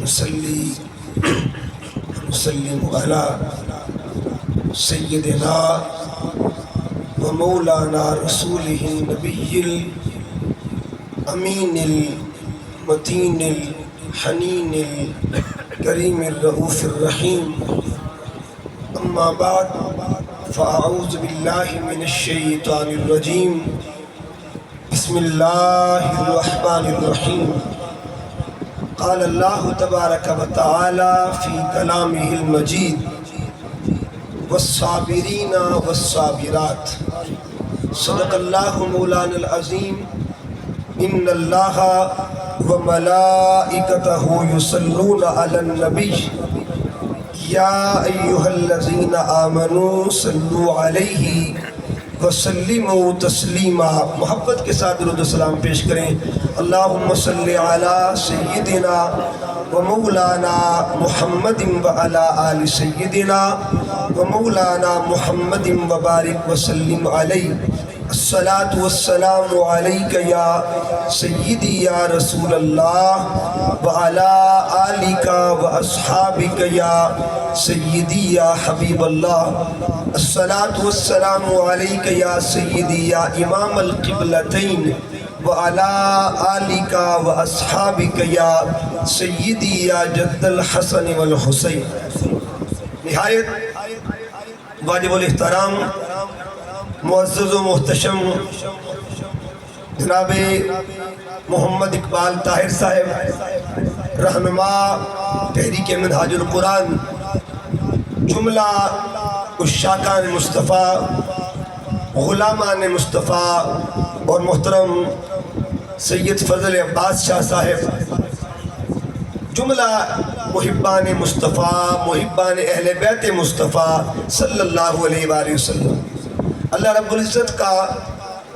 نصلي ونسلم على سيدنا ومولانا رسوله النبي الأمين المتين الحنين الكريم الرؤوف الرحيم. أما بعد فأعوذ بالله من الشيطان الرجيم. بسم الله الرحمن الرحيم. قال الله تبارك وتعالى في كلامه المجيد: والصابرين والصابرات. صدق الله مولانا العظيم. إن الله وملائكته يصلون على النبي يا أيها الذين آمنوا صلوا عليه وسلموا تسلیما. محبت کے ساتھ درود و سلام پیش کریں. اللہم صلی علی سیدنا و مولانا محمد و علی آل سیدنا و مولانا محمد و بارک وسلم علیہ. الصلاة والسلام علیک یا سیدی یا رسول اللہ وعلی آلک و اصحابک یا سیدی یا حبیب اللہ. الصلاة والسلام علیک یا سیدی یا امام القبلتین وعلی آلک و اصحابک یا سیدی یا جد الحسن والحسین. نہایت واجب الاحترام معزز و محتشم جناب محمد اقبال طاہر صاحب، رہنما تحریک منہاج القرآن، جملہ عشاقان مصطفیٰ، غلامان مصطفیٰ، اور محترم سید فضل عباس شاہ صاحب، جملہ محبان مصطفیٰ، محبان اہل بیت مصطفیٰ صلی اللہ علیہ وآلہ وسلم. اللہ رب العزت کا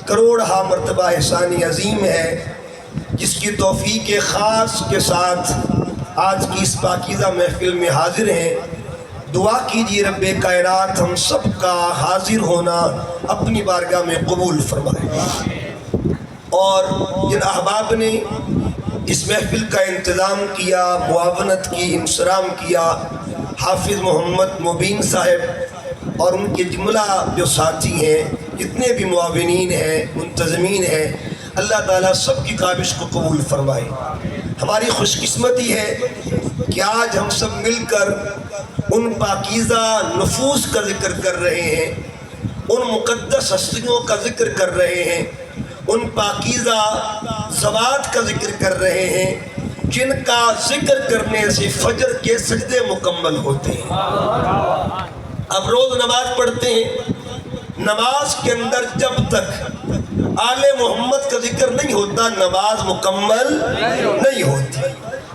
کروڑہا مرتبہ احسان عظیم ہے جس کی توفیق خاص کے ساتھ آج کی اس پاکیزہ محفل میں حاضر ہیں. دعا کیجیے رب کائنات ہم سب کا حاضر ہونا اپنی بارگاہ میں قبول فرمائے. اور جن احباب نے اس محفل کا انتظام کیا، معاونت کی، انصرام کیا، حافظ محمد مبین صاحب اور ان کے جملہ جو ساتھی ہیں، جتنے بھی معاونین ہیں، منتظمین ہیں، اللہ تعالیٰ سب کی کاوش کو قبول فرمائے. ہماری خوش قسمتی ہے کہ آج ہم سب مل کر ان پاکیزہ نفوس کا ذکر کر رہے ہیں، ان مقدس ہستیوں کا ذکر کر رہے ہیں، ان پاکیزہ ذوات کا ذکر کر رہے ہیں جن کا ذکر کرنے سے فجر کے سجدے مکمل ہوتے ہیں. اب روز نماز پڑھتے ہیں، نماز کے اندر جب تک آل محمد کا ذکر نہیں ہوتا نماز مکمل نہیں ہوتی.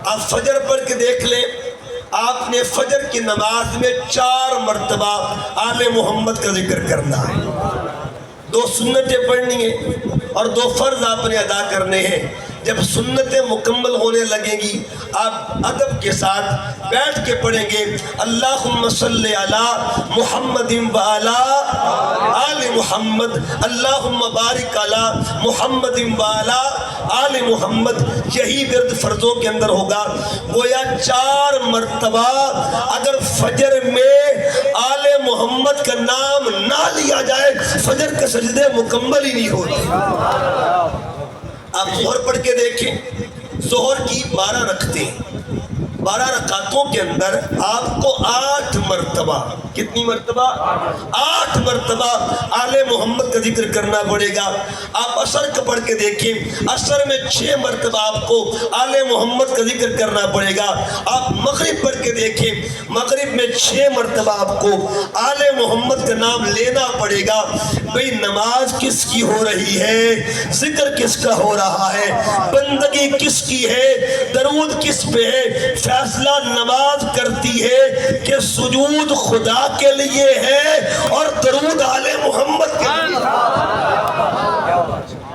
آپ فجر پڑھ کے دیکھ لیں، آپ نے فجر کی نماز میں 4 مرتبہ آل محمد کا ذکر کرنا ہے. 2 سنتیں پڑھنی ہیں اور 2 فرض آپ نے ادا کرنے ہیں. جب سنتیں مکمل ہونے لگیں گی آپ ادب کے ساتھ بیٹھ کے پڑھیں گے اللہم صلی علی محمد وعلی آل محمد، اللہم بارک علی محمد وعلی آل محمد. یہی ورد فرضوں کے اندر ہوگا. گویا 4 مرتبہ اگر فجر میں آل محمد کا نام نہ لیا جائے فجر کے سجدے مکمل ہی نہیں ہوتے. آپ ظہر پڑھ کے دیکھیں، ظہر کی 12 رکعتیں، 12 رکعتوں کے اندر آپ کو 8 مرتبہ، کتنی مرتبہ؟ 8 مرتبہ آل محمد کا ذکر کرنا پڑے گا. آپ عصر کا پڑھ کے دیکھیں، عصر میں 6 مرتبہ آپ کو آل محمد کا ذکر کرنا پڑے گا. آپ مغرب پڑھ کے دیکھیں، مغرب میں 6 مرتبہ آپ کو آل محمد کا نام لینا پڑے گا. بھئی نماز کس کی ہو رہی ہے؟ ذکر کس کا ہو رہا ہے؟ بندگی کس کی ہے؟ درود کس پہ ہے؟ فیصلہ نماز کرتی ہے کہ سجود خدا کے لیے ہے اور درود آل محمد کے لیے.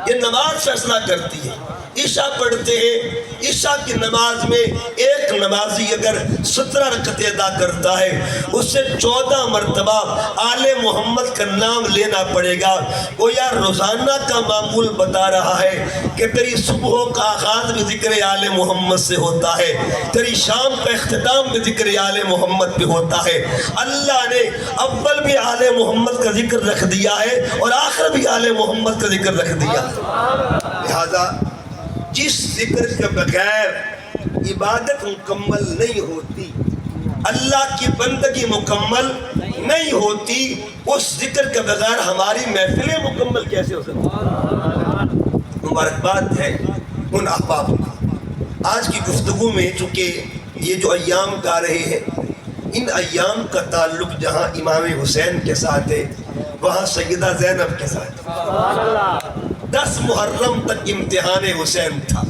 یہ نماز فیصلہ کرتی ہے. عشاء پڑھتے ہیں، عشاء کی نماز میں ایک نمازی اگر 17 رکعتیں ادا کرتا ہے اسے 14 مرتبہ آل محمد کا نام لینا پڑے گا۔ گویا روزانہ کا معمول بتا رہا ہے کہ تیری صبح کا آغاز بھی ذکر آل محمد سے ہوتا ہے، تیری شام کا اختتام بھی ذکر آل محمد بھی ہوتا ہے۔ اللہ نے اول بھی آل محمد کا ذکر رکھ دیا ہے اور آخر بھی آل محمد کا ذکر رکھ دیا۔ لہذا جس ذکر کے بغیر عبادت مکمل نہیں ہوتی، اللہ کی بندگی مکمل نہیں ہوتی، اس ذکر کے بغیر ہماری محفلیں مکمل کیسے ہو سکتی؟ مبارکباد ہے ان احباب کو۔ آج کی گفتگو میں چونکہ یہ جو ایام گا رہے ہیں، ان ایام کا تعلق جہاں امام حسین کے ساتھ ہے وہاں سیدہ زینب کے ساتھ۔ 10 محرم تک امتحان حسین تھا،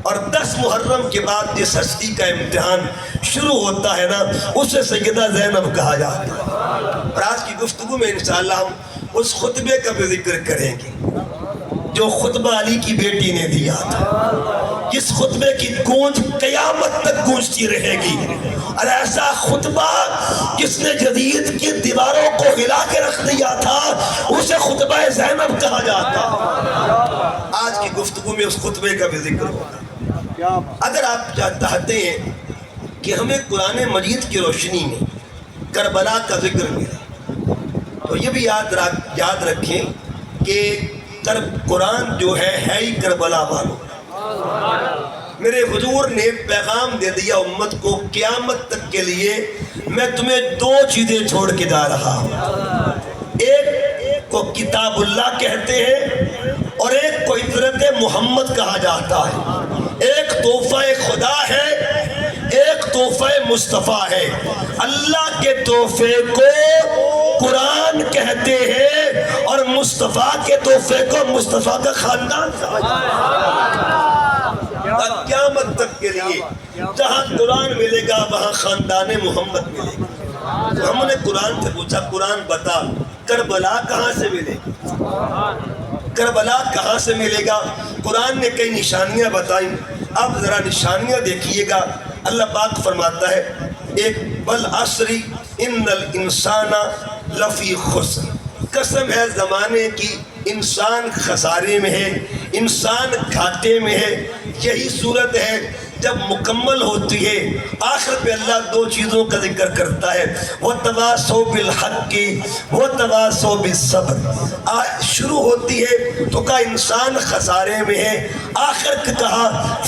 اور 10 محرم کے بعد جس ہستی کا امتحان شروع ہوتا ہے نا اسے سیدہ زینب کہا جاتا ہے۔ اور آج کی گفتگو میں انشاءاللہ ہم اس خطبے کا بھی ذکر کریں گے جو خطبہ علی کی بیٹی نے دیا تھا، جس خطبے کی گونج قیامت تک گونجتی رہے گی، اور ایسا خطبہ جس نے جدید کی دیواروں کو ہلا کے رکھ دیا تھا اسے خطبہ زینب کہا جاتا۔ آج کی گفتگو میں اس خطبے کا بھی ذکر ہوگا۔ اگر آپ چاہتے ہیں کہ ہمیں قرآن مجید کی روشنی میں کربلا کا ذکر ملے تو یہ بھی یاد رکھیں کہ قرآن جو ہے ہی کربلا والوں۔ میرے حضور نے پیغام دے دیا امت کو، قیامت تک کے لیے میں تمہیں 2 چیزیں چھوڑ کے جا رہا ہوں، ایک کو کتاب اللہ کہتے ہیں اور ایک کو عطرت محمد کہا جاتا ہے۔ ایک تحفہ خدا ہے، ایک تحفہ مصطفیٰ ہے۔ اللہ کے تحفے کو قرآن کہتے ہیں اور مصطفیٰ کے تحفے کو مصطفیٰ کا خاندان کہا جاتا ہے۔ قیامت تک کے لیے جہاں قرآن ملے گا وہاں خاندان محمد ملے گا۔ تو ہم نے قرآن سے پوچھا، قرآن بتا کربلا کہاں سے ملے گا؟ کربلا کہاں سے ملے گا؟ قرآن نے کئی نشانیاں بتائیں، اب ذرا نشانیاں دیکھیے گا۔ اللہ پاک فرماتا ہے ایک بالعصر ان الانسان لفی خسر، قسم ہے زمانے کی، انسان خسارے میں ہے، انسان گھاٹے میں ہے۔ یہی صورت ہے جب مکمل ہوتی ہے آخر پہ اللہ 2 چیزوں کا ذکر کرتا ہے، وَتَوَاصَوْا بِالْحَقِّ وَتَوَاصَوْا بِالصَّبْرِ۔ شروع ہوتی ہے تو کہا انسان خسارے میں ہے، آخر کہا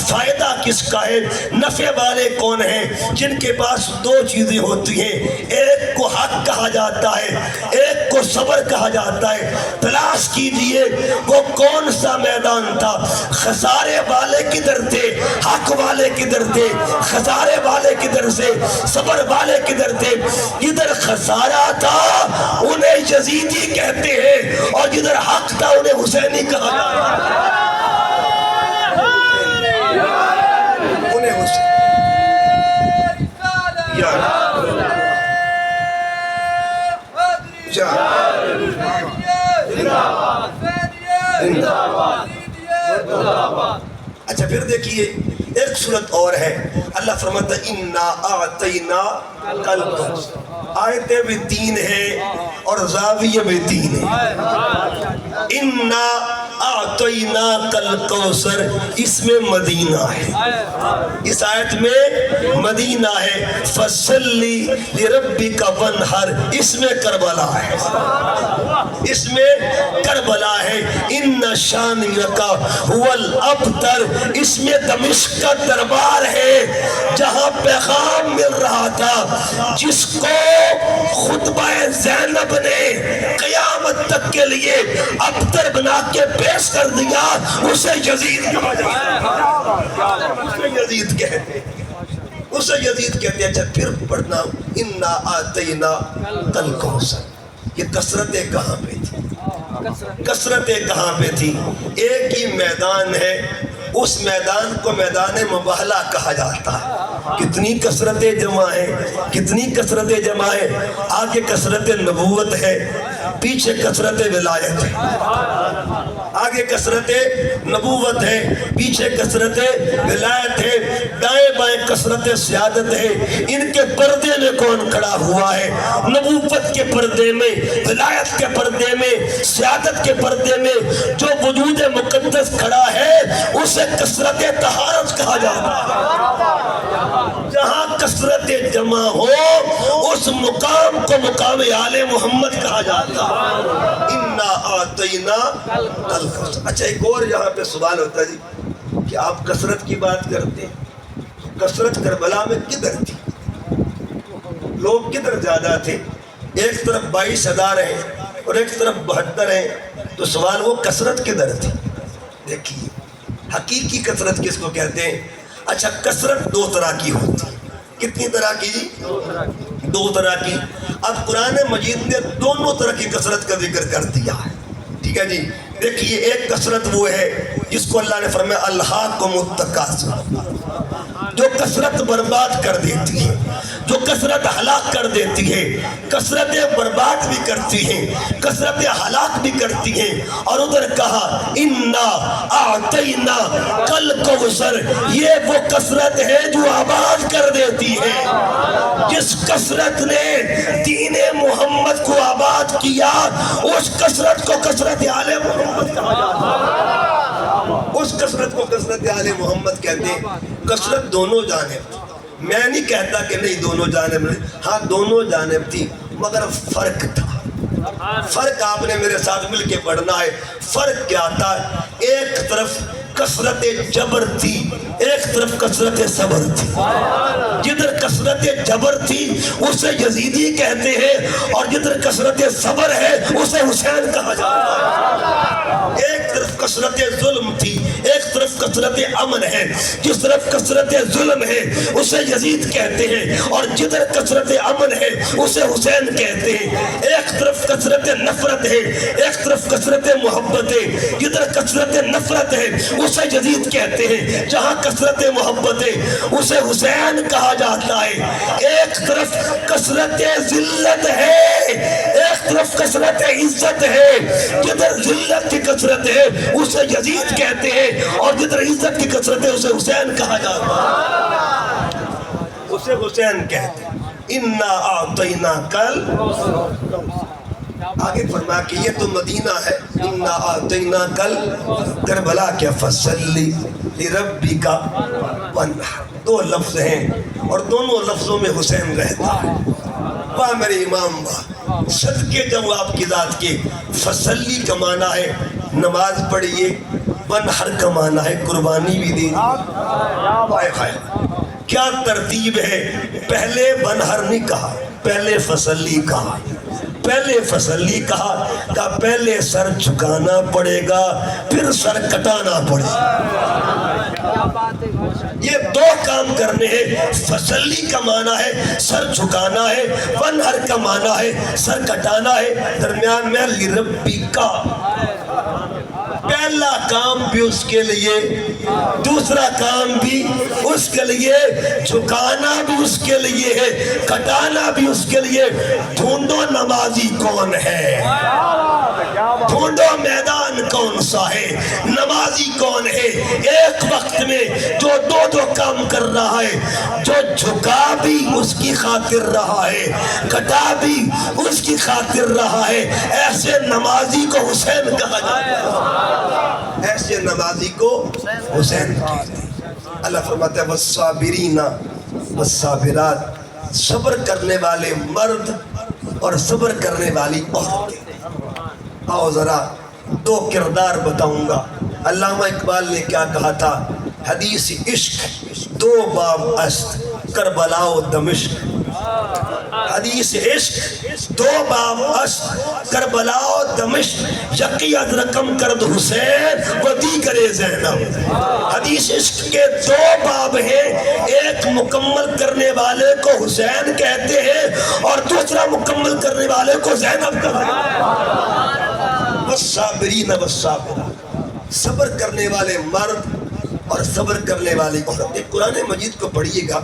فائدہ کس کا ہے، نفع والے کون ہیں؟ جن کے پاس 2 چیزیں ہوتی ہیں، ایک کو حق کہا جاتا ہے، ایک کو صبر کہا جاتا ہے۔ تلاش کیجئے وہ کون سا میدان تھا، خسارے والے کدھر تھے، حق والے کدھر تھے، خسارے والے کدھر سے، صبر والے کدھر تھے؟ جدھر خسارہ تھا انہیں یزیدی کہتے ہیں اور جدھر حق تھا انہیں حسینی کہا جاتا ہے۔ انہیں حسینی اچھا پھر دیکھیے ایک صورت اور ہے، اللہ فرماتا ہے اِنَّا أَعْطَيْنَاكَ الْكَوْثَرَ۔ آیتیں بھی 3 ہیں اور زاویہ بھی 3 ہیں۔ اِنَّا أَعْطَيْنَاكَ الْكَوْثَرَ، اس میں مدینہ ہے، اس آیت میں مدینہ ہے۔ فَصَلِّ لِرَبِّكَ وَانْحَرْ، اس میں کربلا ہے، اس میں کربلا ہے۔ اِنَّ شَانِئَكَ هُوَ الْأَبْتَرُ، اس میں دمشق کا دربار ہے جہاں پیغام مل رہا تھا، جس کو خطبہ زینب نے قیامت تک کے لیے ابتر بنا کے پیش کر دیا، اسے یزید کہا جاتا ہے، اسے یزید کہتے ہیں، اسے یزید کہتے ہیں۔ اچھا پھر پڑھنا اِنَّا أَعْطَيْنَاكَ الْكَوْثَرَ، یہ کثرتیں کہاں پہ تھی، کثرتیں کہاں پہ تھی؟ ایک ہی میدان ہے، اس میدان کو میدان مباہلہ کہا جاتا ہے۔ کتنی کثرتیں جمع ہیں، کتنی کثرتیں جمع ہیں۔ آگے کثرت نبوت ہے، پیچھے کثرت ولایت ہے، آگے کثرت نبوت ہے، پیچھے کثرت ولایت ہے، دائیں بائیں کثرت سیادت ہے۔ ان کے پردے میں کون کھڑا ہوا ہے؟ نبوت کے پردے میں، ولایت کے پردے میں، سیادت کے پردے میں جو وجود مقدس کھڑا ہے اسے کثرت طہارت کہا جاتا ہے۔ جہاں کثرت جمع ہو اس مقام کو مقام آل محمد کہا جاتا ہے۔ اِنَّا آتَيْنَا الْكَوْثَرَ۔ اچھا ایک اور یہاں پہ سوال ہوتا ہے جی کہ آپ کثرت کی بات کرتے ہیں، کثرت کربلا میں کدھر تھی؟ لوگ کدھر زیادہ تھے؟ ایک طرف 22,000 ہیں اور ایک طرف 72 ہیں، تو سوال وہ کثرت کدھر تھی؟ دیکھیے حقیقی کثرت کس کو کہتے ہیں؟ اچھا کثرت دو طرح کی ہوتی ہے۔ کتنی طرح کی جی؟ دو طرح کی۔ اب قرآن مجید نے دونوں طرح کی کثرت کا ذکر کر دیا ہے، ٹھیک ہے جی۔ دیکھیے ایک کثرت وہ ہے جس کو اللہ نے فرمایا الہاکم التکاثر، جو کثرت برباد کر دیتی ہے، جو کثرت ہلاک کر دیتی ہے، کثرت برباد بھی کرتی ہے، کثرت ہلاک بھی کرتی ہے۔ اور ادھر کہا اِنَّا أَعْطَيْنَا الْكَوْثَرَ، یہ وہ کثرت ہے جو آباد کر دیتی ہے۔ جس کثرت نے دین محمد کو آباد کیا اس کثرت کو کثرت آل محمد کہا جاتا ہے، اس کثرت کو کثرت آل محمد کہتے ہیں۔ کثرت دونوں جانب، میں نہیں کہتا کہ نہیں دونوں جانب نہیں، ہاں دونوں جانب تھی مگر فرق تھا۔ فرق آپ نے میرے ساتھ مل کے پڑھنا ہے۔ فرق کیا تھا؟ ایک طرف کثرت جبر تھی، ایک طرف کثرت صبر تھی۔ جدھر کثرت جبر تھی اسے یزیدی کہتے ہیں اور جدھر کثرت صبر ہے اسے حسین کہا جاتا ہے۔ ایک طرف کثرت ظلم تھی، ایک طرف کثرت امن ہے۔ جس طرف کثرت ظلم ہے اسے یزید کہتے ہیں اور جدھر کثرت امن ہے اسے حسین کہتے ہیں۔ ایک طرف کثرت نفرت ہے، ایک طرف کثرت محبت ہے۔ جدھر کثرت نفرت ہے اسے یزید کہتے ہیں، جہاں کثرت محبت ہے اسے حسین کہا جاتا ہے۔ ایک طرف کثرت ذلت ہے، ایک طرف کثرت عزت ہے۔ جدھر ذلت کی کثرت ہے اسے یزید کہتے ہیں اور جدھر عزت کی کثرت ہے اسے حسین کہا جاتا ہے، اسے حسین کہتے ہیں۔ اِنَّا أَعْطَيْنَاكَ الْكَوْثَرَ۔ آگے فرمایا کہ یہ تو مدینہ ہے۔ اِنَّا أَعْطَيْنَاكَ الْكَوْثَرَ، کربلا کے فَصَلِّ لِرَبِّكَ وَانْحَرْ، دو لفظ ہیں اور دونوں لفظوں میں حسین رہتا ہے۔ واہ میرے امام واہ، صدقے جب آپ کی ذات کے۔ فصلی کا معنی ہے نماز پڑھیے، وانحر کا معنی ہے قربانی بھی دینی۔ ہائے ہائے کیا ترتیب ہے! پہلے وانحر نہیں کہا، پہلے فصلی کہا، پہلے فصلی کہا کہ پہلے سر جھکانا پڑے گا پھر سر کٹانا پڑے گا۔ یہ دو کام کرنے ہیں۔ فصلی کا معنی ہے سر جھکانا ہے، وانحر کا معنی ہے سر کٹانا ہے، درمیان میں لربک، پہلا کام بھی اس کے لیے، دوسرا کام بھی اس کے لیے، جھکانا بھی اس کے لیے ہے، کٹانا بھی اس کے لیے۔ ڈھونڈو نمازی کون ہے، ڈھونڈو میدان کون سا ہے، نمازی کون ہے ایک وقت میں جو دو دو کام کر رہا ہے، جو جھکا بھی اس کی خاطر رہا ہے، کٹا بھی اس کی خاطر رہا ہے۔ ایسے نمازی کو حسین کہا جاتا ہے، ایسے نمازی کو حسین کہتے ہیں۔ اللہ فرماتا ہے والصابرین والصابرات، صبر کرنے والے مرد اور صبر کرنے والی عورتیں۔ آؤ ذرا دو کردار بتاؤں گا۔ علامہ اقبال نے کیا کہا تھا؟ حدیث عشق دو باب است کربلا و دمشق، حدیث عشق دو باب است کربلا و دمشق، یقی از رقم کرد حسین و دیگر زینب۔ حدیث عشق کے دو باب ہیں، ایک مکمل کرنے والے کو حسین کہتے ہیں اور دوسرا مکمل کرنے والے کو زینب کہا جاتا ہے۔ والصابرین والصابرات، صبر کرنے والے مرد اور صبر کرنے والی عورتیں۔ قرآن مجید کو پڑھیے گا،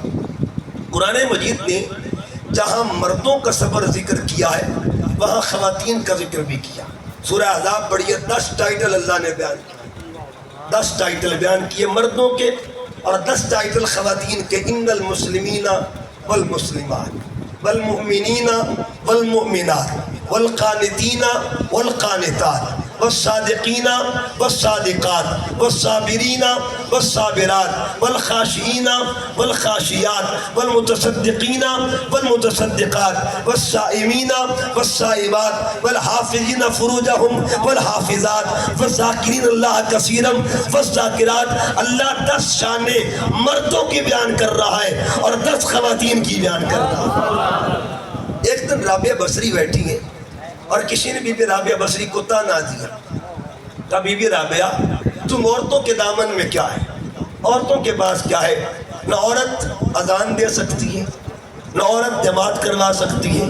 قرآن مجید نے جہاں مردوں کا صبر ذکر کیا ہے وہاں خواتین کا ذکر بھی کیا. سورہ احزاب پڑھیے، 10 ٹائٹل اللہ نے بیان کیے. 10 ٹائٹل بیان کیے مردوں کے اور 10 ٹائٹل خواتین کے. ان المسلمین والمسلمات والمؤمنین والمؤمنات والقانتین والقانتات والصادقین والصادقات والصابرین والصابرات والخاشعین والخاشعات والمتصدقین والمتصدقات والصائمین والصائمات والحافظین فروجہم والحافظات والذاکرین اللہ کثیرا والذاکرات. اللہ 10 شانیں مردوں کی بیان کر رہا ہے اور 10 خواتین کی بیان کر رہا ہے. ایک دن رابعہ بصری بیٹھی ہیں اور کسی نے بی بی رابعہ بصری کو تانا دیا. کہا بی بی رابعہ تم عورتوں کے دامن میں کیا ہے؟ عورتوں کے پاس کیا ہے؟ نہ عورت اذان دے سکتی ہے، نہ عورت جماعت کروا سکتی ہے،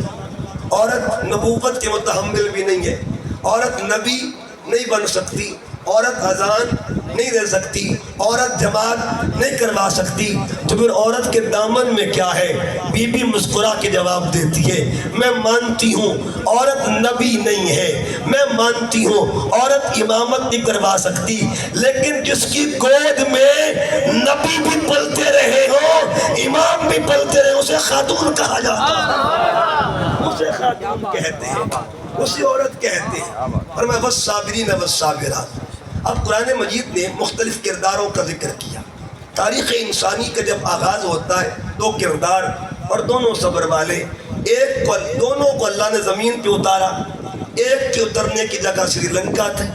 عورت نبوت کے متحمل بھی نہیں ہے، عورت نبی نہیں بن سکتی، عورت اذان نہیں دے سکتی، عورت جماعت نہیں کروا سکتی. تو پھر عورت کے دامن میں کیا ہے؟ بی بی مسکرا کے جواب دیتی ہے، میں مانتی ہوں عورت نبی نہیں ہے، میں مانتی ہوں عورت امامت نہیں کروا سکتی، لیکن جس کی گود میں نبی بھی پلتے رہے ہو، امام بھی پلتے رہے، اسے خاتون کہا جاتا ہے، اسے خاتون کہتے ہیں، اسے عورت کہتے ہیں. اور میں والصابرین والصابرات. اب قرآن مجید نے مختلف کرداروں کا ذکر کیا. تاریخ انسانی کا جب آغاز ہوتا ہے 2 کردار اور دونوں صبر والے. دونوں کو اللہ نے زمین پہ اتارا. ایک کے اترنے کی جگہ سری لنکا تھی.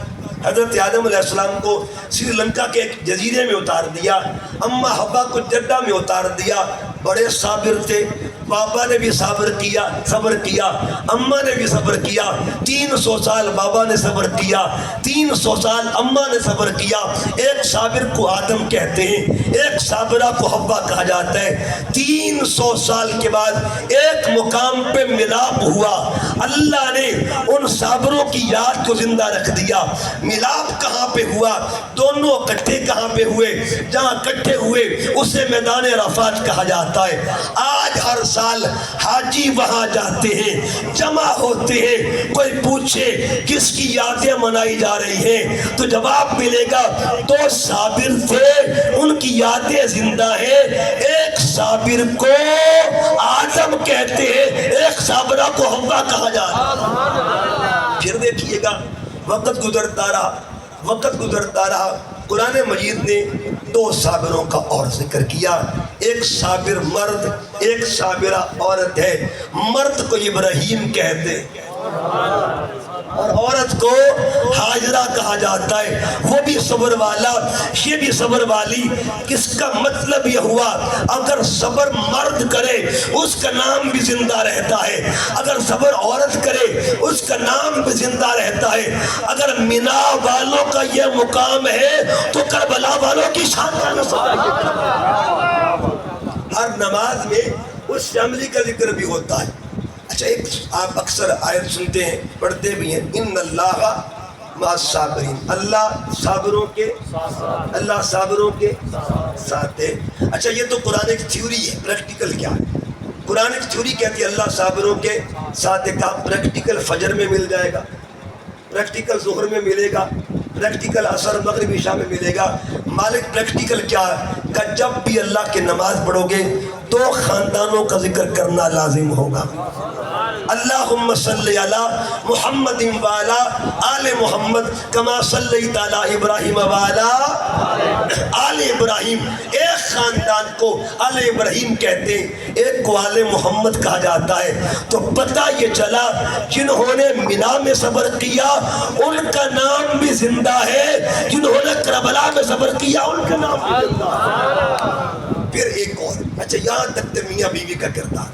حضرت آدم علیہ السلام کو سری لنکا کے ایک جزیرے میں اتار دیا. اماں حوا کو جدہ میں اتار دیا. بڑے صابر تھے، بابا نے بھی صبر کیا، اماں نے بھی صبر کیا. 300 سال بابا نے صبر کیا، 300 سال اماں نے صبر کیا. ایک صابر کو آدم کہتے ہیں، ایک صابرہ کو حوا کہا جاتا ہے. 300 سال کے بعد ایک مقام پہ ملاپ ہوا. اللہ نے ان صابروں کی یاد کو زندہ رکھ دیا. ملاپ کہاں پہ ہوا؟ دونوں اکٹھے کہاں پہ ہوئے؟ جہاں اکٹھے ہوئے اسے میدان عرفات کہا جاتا ہے. آج ہر سال حاجی وہاں جاتے ہیں، جمع ہوتے ہیں. کوئی پوچھے کس کی یادیں منائی جا رہی ہیں تو جواب ملے گا 2 صابر تھے، ان کی یادیں زندہ ہیں. ایک صابر کو آدم کہتے ہیں، ایک صابرہ کو حوا کہا جاتا ہے. پھر دیکھیے گا وقت گزرتا رہا. قرآن مجید نے 2 صابروں کا اور ذکر کیا. ایک صابر مرد، ایک صابرہ عورت ہے. مرد کو ابراہیم کہتے اور عورت کو حاجرہ کہا جاتا ہے. وہ بھی صبر والا، یہ بھی صبر والی. کس کا مطلب یہ ہوا اگر صبر مرد کرے اس کا نام بھی زندہ رہتا ہے، اگر صبر عورت کرے اس کا نام بھی زندہ رہتا ہے. اگر مینا والوں کا یہ مقام ہے تو کربلا والوں کی شان کا نصب. ہر نماز میں اس شاملی کا ذکر بھی ہوتا ہے. اچھا، ایک آپ اکثر آیت سنتے ہیں، پڑھتے بھی ہیں، ان اللہ مع الصابرین. اللہ صابروں کے ساتھ ہے. اچھا، یہ تو قرآن ایک تھیوری ہے. پریکٹیکل کیا ہے؟ قرآن ایک تھیوری کہتی ہے اللہ صابروں کے ساتھ ہے. کہ پریکٹیکل فجر میں مل جائے گا، پریکٹیکل ظہر میں ملے گا، پریکٹیکل عصر مغرب عشاء میں ملے گا. مالک پریکٹیکل کیا ہے؟ کہ جب بھی اللہ کی نماز پڑھو گے 2 خاندانوں کا ذکر کرنا لازم ہوگا. اللہم صلی علی محمد وعلی آل محمد کما صلیت علی ابراہیم وعلی آل ابراہیم. ایک خاندان کو آل ابراہیم کہتے ہیں، ایک کو آل محمد کہا جاتا ہے. تو پتہ یہ چلا جنہوں نے مینا میں صبر کیا ان کا نام بھی زندہ ہے، جنہوں نے کربلا میں صبر کیا ان کا نام بھی زندہ ہے. پھر ایک اور. اچھا، یہاں تک تو میاں بیوی کا کردار،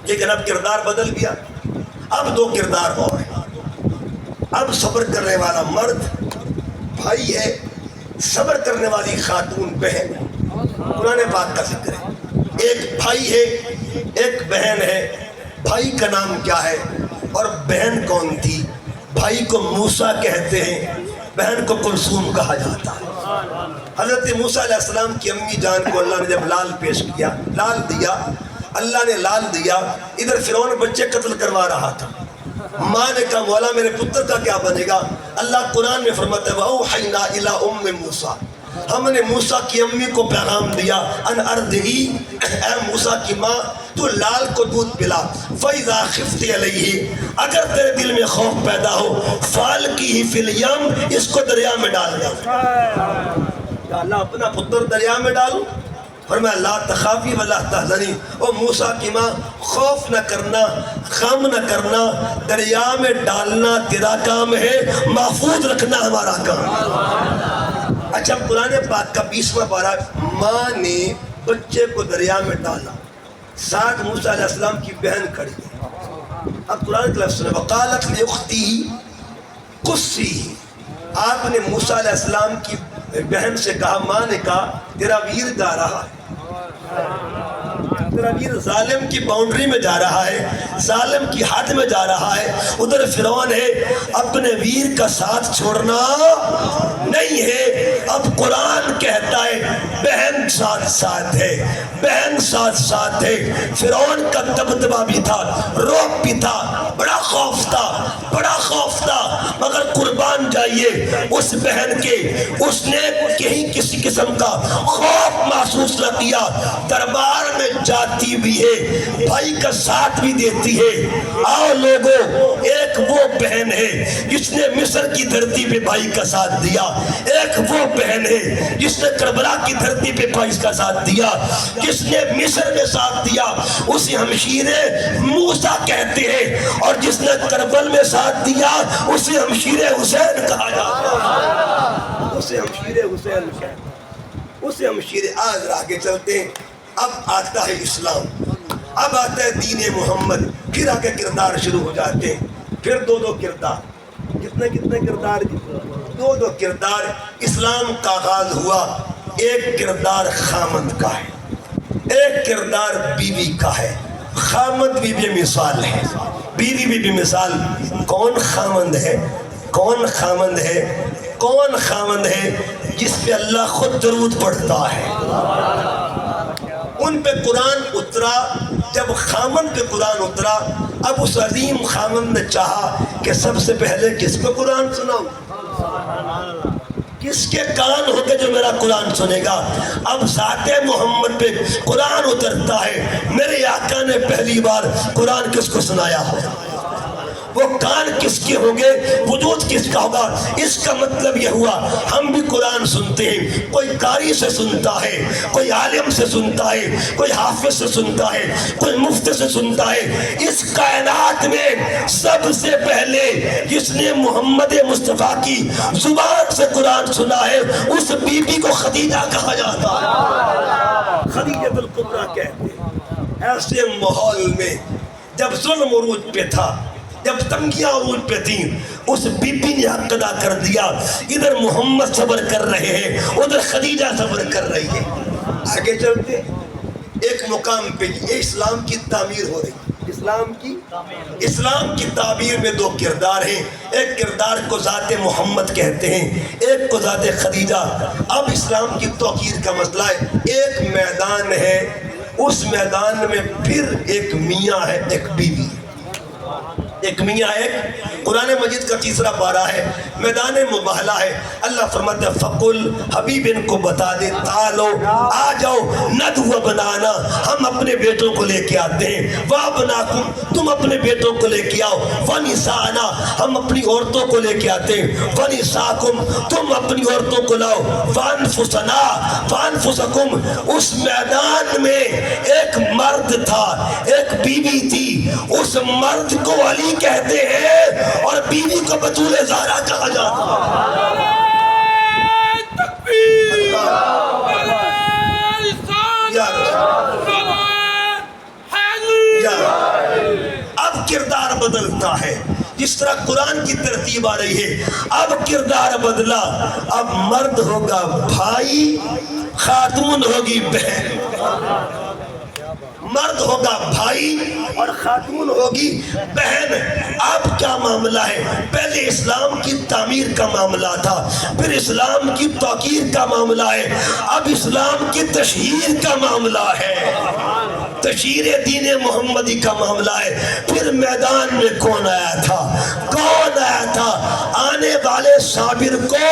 لیکن اب کردار بدل گیا. اب 2 کردار اور ہیں. اب صبر کرنے والا مرد بھائی ہے، صبر کرنے والی خاتون بہن. قرآن پاک کا ذکر ہے. ایک بھائی ہے، ایک بہن ہے. بھائی کا نام کیا ہے اور بہن کون تھی؟ بھائی کو موسیٰ کہتے ہیں، بہن کو کلثوم کہا جاتا ہے. حضرت موسیٰ علیہ السلام کی امی جان کو اللہ نے جب لال پیش کیا، لال دیا، اللہ نے لال دیا. ادھر فرعون بچے قتل کروا رہا تھا، ماں نے کہا مولا میرے پتر کا کیا بنے گا؟ اللہ قرآن میں فرماتا ہے وَأَوْحَيْنَا إِلَىٰ أُمِّ مُوسَىٰ، ہم نے موسیٰ کی امی کو پیغام دیا ان اردعی، اے موسیٰ کی ماں تو لال کو دودھ پلا، فَإِذَا خِفْتِ عَلَيْهِ، اگر تیرے دل میں خوف پیدا ہو فَالْقِهِ فِي الْيَمِّ، اس کو دریا میں ڈال دیا۔ یا اللہ اپنا پتر دریا میں ڈالو؟ فرمایا لا تخافی ولا تحزنی، او موسیٰ کی ماں خوف نہ کرنا، غم نہ کرنا، دریا میں ڈالنا تیرا کام ہے، محفوظ رکھنا ہمارا کام۔ اچھا قرآن پاک کا 20واں پارہ، ماں نے بچے کو دریا میں ڈالا، ساتھ موسیٰ علیہ السلام کی بہن کھڑی ہے۔ اب قرآن کا لفظ ہے وقالت لأختہ قصی، آپ نے موسیٰ علیہ السلام کی بہن سے کہا، ماں نے کہا تیرا ویر جا رہا ہے، تیرا ویر ظالم کی باؤنڈری میں جا رہا ہے، ظالم کی حد میں جا رہا ہے، ادھر فرعون ہے، اپنے ویر کا ساتھ چھوڑنا نہیں ہے۔ اب قرآن کہتا ہے بہن ساتھ ساتھ ہے، بہن ساتھ ساتھ ہے۔ فرعون کا دبدبہ بھی تھا، رعب بھی تھا، بڑا خوف تھا، بڑا خوف تھا، مگر قربان جائیے اس بہن کے، اس نے کہیں کسی قسم کا خوف محسوس نہ کیا، دربار میں جاتی بھی ہے، بھائی کا ساتھ بھی دیتی ہے۔ آؤ لوگوں، ایک وہ بہن ہے جس نے مصر کی دھرتی پہ بھائی کا ساتھ دیا، ایک وہ بہن ہے جس نے کربلا کی دھرتی پہ بھائی کا ساتھ دیا، جس نے مصر میں ساتھ دیا اسے ہمشیر موسیٰ کہتے ہیں، اور جس نے کربل میں ساتھ دیا اسے ہمشیر حسین کہا جاتا ہے، اسے ہمشیر حسین کہتے ہیں، اسے ہمشیر۔ آج آگے چلتے ہیں، اب آتا ہے اسلام، اب آتا ہے دین محمد، پھر آگے کردار شروع ہو جاتے ہیں، پھر دو کردار، کتنے کردار؟ دو کردار۔ اسلام کا آغاز ہوا، ایک کردار خامند کا ہے، ایک کردار بیوی کا ہے۔ خامند بیوی مثال ہے، بیوی بھی مثال۔ کون خامند ہے؟ کون خامند ہے؟ کون خامند ہے؟ جس پہ اللہ خود درود پڑھتا ہے۔ ان پہ قرآن اترا، جب خامند پہ قرآن اترا، اب اس عظیم خامند نے چاہا کہ سب سے پہلے کس کو قرآن سناؤں؟ کس کے کان ہو کے جو میرا قرآن سنے گا؟ اب ذات محمد پہ قرآن اترتا ہے، میرے آقا نے پہلی بار قرآن کس کو سنایا ہو؟ وہ کان کس کے ہوں گے؟ وجود کس کا ہوگا؟ اس کا مطلب یہ ہوا ہم بھی قرآن سنتے ہیں، کوئی قاری سے سنتا ہے، کوئی عالم سے سنتا ہے، کوئی حافظ سے سنتا ہے، کوئی مفتی سے سنتا ہے۔ اس کائنات میں سب سے پہلے جس نے محمد مصطفیٰ کی زبان سے قرآن سنا ہے اس بی بی کو خدیجہ کہا جاتا ہے، خدیجہ الکبریٰ کہتے ہیں۔ ایسے ماحول میں جب ظلم عروج پہ تھا، جب تنگیاں عروج پہ تھیں، اس بی بی نے حق ادا کر دیا۔ ادھر محمد صبر کر رہے ہیں، ادھر خدیجہ صبر کر رہی ہے۔ آگے چلتے ایک مقام پہ یہ اسلام کی تعمیر ہو رہی ہے۔ اسلام کی تعبیر میں دو کردار ہیں، ایک کردار کو ذات محمد کہتے ہیں، ایک کو ذات خدیجہ۔ اب اسلام کی توقیر کا مسئلہ ہے، ایک میدان ہے، اس میدان میں پھر ایک میاں ہے، ایک بیوی، ایک میاں ہے۔ قرآن مجید کا تیسرا پارہ ہے، میدان مباہلہ ہے۔ اللہ فرماتا ہے فقل، حبیب ان کو بتا دے، تعالو آ جاؤ، ندعو بنانا، ہم اپنے بیٹوں کو لے کے آتے ہیں، وابناکم، تم اپنے بیٹوں کو لے کے آؤ، ونسانا، ہم اپنی عورتوں کو لے کے آتے ہیں، ونساکم، تم اپنی عورتوں کو لاؤ، وانفسنا، وانفسکم۔ اس میدان میں ایک مرد تھا، ایک بیوی تھی، اس مرد کو علی کہتے ہیں اور بیوی کو بطول زہرا کہا جاتا ہے۔ تکبیر، اب کردار بدلتا ہے، جس طرح قرآن کی ترتیب آ رہی ہے، اب کردار بدلا، اب مرد ہوگا بھائی، خاتون ہوگی بہن، مرد ہوگا بھائی اور خاتون ہوگی بہن. اب کیا معاملہ ہے؟ پہلے اسلام کی تعمیر کا معاملہ تھا، پھر اسلام کی توقیر کا معاملہ ہے، اب اسلام کی تشہیر کا معاملہ ہے، تشہیر دین محمدی کا معاملہ ہے. پھر میدان میں کون آیا تھا؟ کون آیا تھا؟ آنے والے صابر کو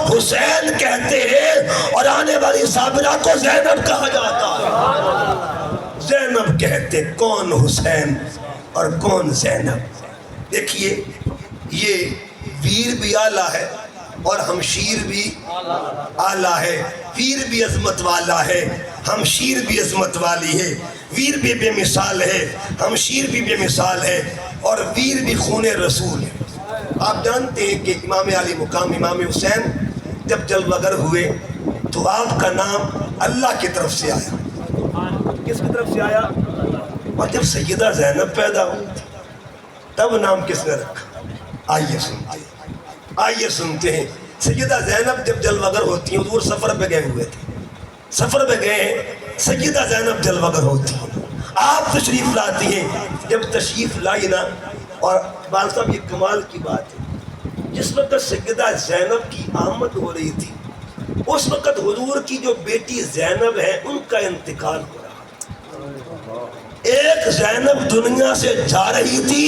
حسین کہتے ہیں اور آنے والی صابرہ کو زینب کہا جاتا ہے. زینب کہتے، کون حسین اور کون زینب؟ دیکھیے یہ ویر بھی آلہ ہے اور ہمشیر بھی آلہ ہے. ویر بھی عظمت والا ہے، ہمشیر بھی عظمت والی ہے. ویر بھی بے مثال ہے، ہمشیر بھی بے مثال ہے، اور ویر بھی خون رسول ہے. آپ جانتے ہیں کہ امام علی مقام امام حسین جب جلوہ گر ہوئے تو آپ کا نام اللہ کی طرف سے آیا. کس کی طرف سے آیا؟ اور جب سیدہ زینب پیدا ہوئی تب نام کس نے رکھا؟ آئیے سنتے ہیں. سیدہ زینب جب جلوہ گر ہوتی ہیں، حضور سفر پہ گئے ہوئے تھے، سفر پہ گئے ہیں، سیدہ زینب جلوہ گر ہوتی ہیں، آپ تشریف لاتی ہیں. جب تشریف لائی نا، اور بال صاحب یہ کمال کی بات ہے، جس وقت سیدہ زینب کی آمد ہو رہی تھی اس وقت حضور کی جو بیٹی زینب ہے ان کا انتقال ہو رہا. ایک زینب دنیا سے جا رہی تھی